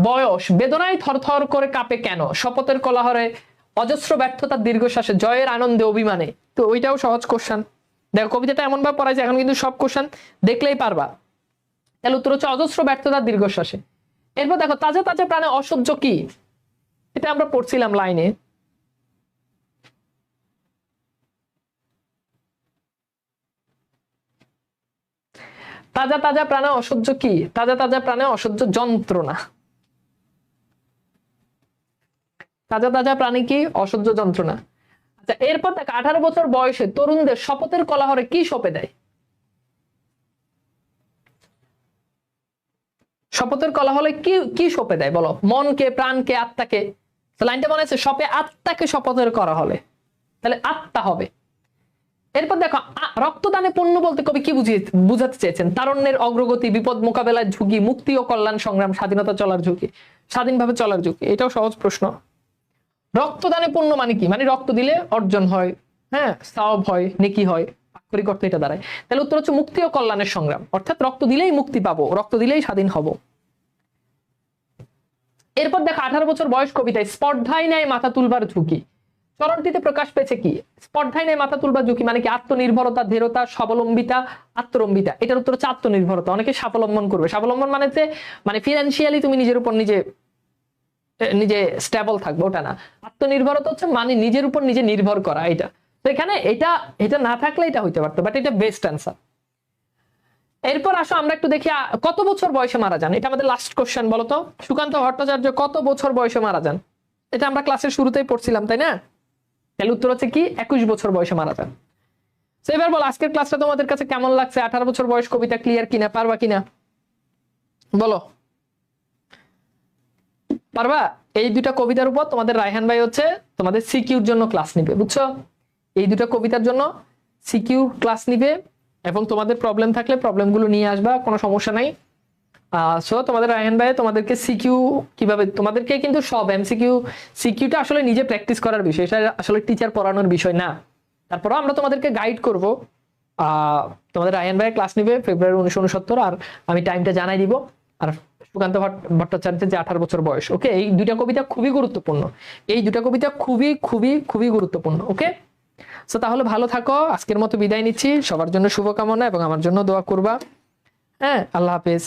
বয়স বেদনায় থরথর করে কাঁপে কেন? শপথের কোলাহলে, অজস্র ব্যর্থতার দীর্ঘশ্বাসে, জয়ের আনন্দে, অভিমানে। তো ওইটাও সহজ কোশ্চেন। দেখো কবিতাটা এমন ভাবে পড়াইছে, এখন কিন্তু সব কোশ্চেন দেখলেই পারবা। তাহলে উত্তর হচ্ছে অজস্র ব্যর্থতার দীর্ঘশ্বাসে। এরপর দেখো, তাজা তাজা প্রাণে অসহ্য কি? এটা আমরা পড়ছিলাম লাইনে। তাজা তাজা প্রাণে অসহ্য কি? তাজা তাজা প্রাণে অসহ্য যন্ত্রণা। তাজা তাজা প্রাণী কি? অসহ্য যন্ত্রণা। আচ্ছা, এরপর দেখ 18 বছর বয়সে তরুণদের শপথের কোলাহলে কি সঁপে দেয়? শপথের কোলাহলে কি কি সঁপে দেয় বলো? মনকে, প্রাণকে, আত্মাকে। লাইনটা মনে আছে, সপে আত্মাকে শপথের করা হলে, তাহলে আত্মা হবে। এরপর দেখো, রক্তদানে পূর্ণ বলতে কবি কি বুঝাতে চেয়েছেন? তারণ্যের অগ্রগতি, বিপদ মোকাবেলার ঝুঁকি, মুক্তি ও কল্যাণ সংগ্রাম, স্বাধীনতা চলার ঝুঁকি, স্বাধীনভাবে চলার ঝুঁকি। এটাও সহজ প্রশ্ন। রক্তদানে পূর্ণ মানে কি? মানে রক্ত দিলে অর্জন হয়, হ্যাঁ, সওয়াব হয়, নেকি হয়, আক্ষরিক অর্থে এটা দাঁড়ায়। তাহলে উত্তর হচ্ছে মুক্তি ও কল্যাণের সংগ্রাম, অর্থাৎ রক্ত দিলেই মুক্তি পাবো, রক্ত দিলেই স্বাধীন হব। এরপর দেখো 18 বছর বয়স কবিতায় স্পর্ধায় নেয় মাথা তুলবার ঝুঁকি, চরণটিতে প্রকাশ পেয়েছে কি? স্পর্ধায় নেয় মাথা তুলবার ঝুঁকি মানে কি? আত্মনির্ভরতা, দৃঢ়তা, স্বাবলম্বিতা, আত্মরম্বিতা। এটার উত্তর হচ্ছে আত্মনির্ভরতা। অনেকে স্বাবলম্বন করবে। স্বাবলম্বন মানে মানে ফিনান্সিয়ালি তুমি নিজের উপর নিজে স্টেবল থাকবে, ওটা না। আত্মনির্ভরতা হচ্ছে মানে নিজের উপর নিজে নির্ভর করা, এটা। তো এখানে এটা না থাকলে এটা হইতে পারতো, বাট এটা বেস্ট অ্যান্সার। এরপর আসো আমরা একটু দেখি কত বছর বয়সে মারা যান। এটা আমাদের লাস্ট কোশ্চেন। বলতো সুকান্ত ভট্টাচার্য কত বছর বয়সে মারা যান? এটা আমরা ক্লাসের শুরুতেই পড়ছিলাম, তাই না? তাহলে উত্তর হচ্ছে কি? 21 বছর বয়সে মারা যান। তো এবার বল, আজকের ক্লাসটা তোমাদের কাছে কেমন লাগছে? 18 বছর বয়স কবিতা ক্লিয়ার কিনা? পারবা কিনা বলো? পারবা? এই দুটা কবিতার উপর তোমাদের রায়হান ভাই হচ্ছে তোমাদের সিকিউর জন্য ক্লাস নিবে, বুঝছো? এই দুটা কবিতার জন্য সিকিউর ক্লাস নিবে, এবং তোমাদের প্রবলেম থাকলে প্রবলেমগুলো নিয়ে আসবা, কোনো সমস্যা নাই। সো তোমাদের রায়হান ভাই তোমাদেরকে সিকিউ কিভাবে, তোমাদেরকে কিন্তু সব সিকিউটা আসলে নিজে প্র্যাকটিস করার বিষয়, এটা আসলে টিচার পড়ানোর বিষয় না। তারপরও আমরা তোমাদেরকে গাইড করব। তোমাদের রায়হান ভাই ক্লাস নিবে ফেব্রুয়ারি 1969, আর আমি টাইমটা জানাই দিব। আর সুকান্ত ভট্টাচার্যের যে 18 বছর বয়স। ওকে, এই দুইটা কবিতা খুবই গুরুত্বপূর্ণ, এই দুইটা কবিতা খুবই খুবই খুবই গুরুত্বপূর্ণ। ওকে, সো তাহলে ভালো থাকো, আজকের মতো বিদায় নিচ্ছি, সবার জন্য শুভকামনা এবং আমার জন্য দোয়া করবা। হ্যাঁ, আল্লাহ হাফেজ।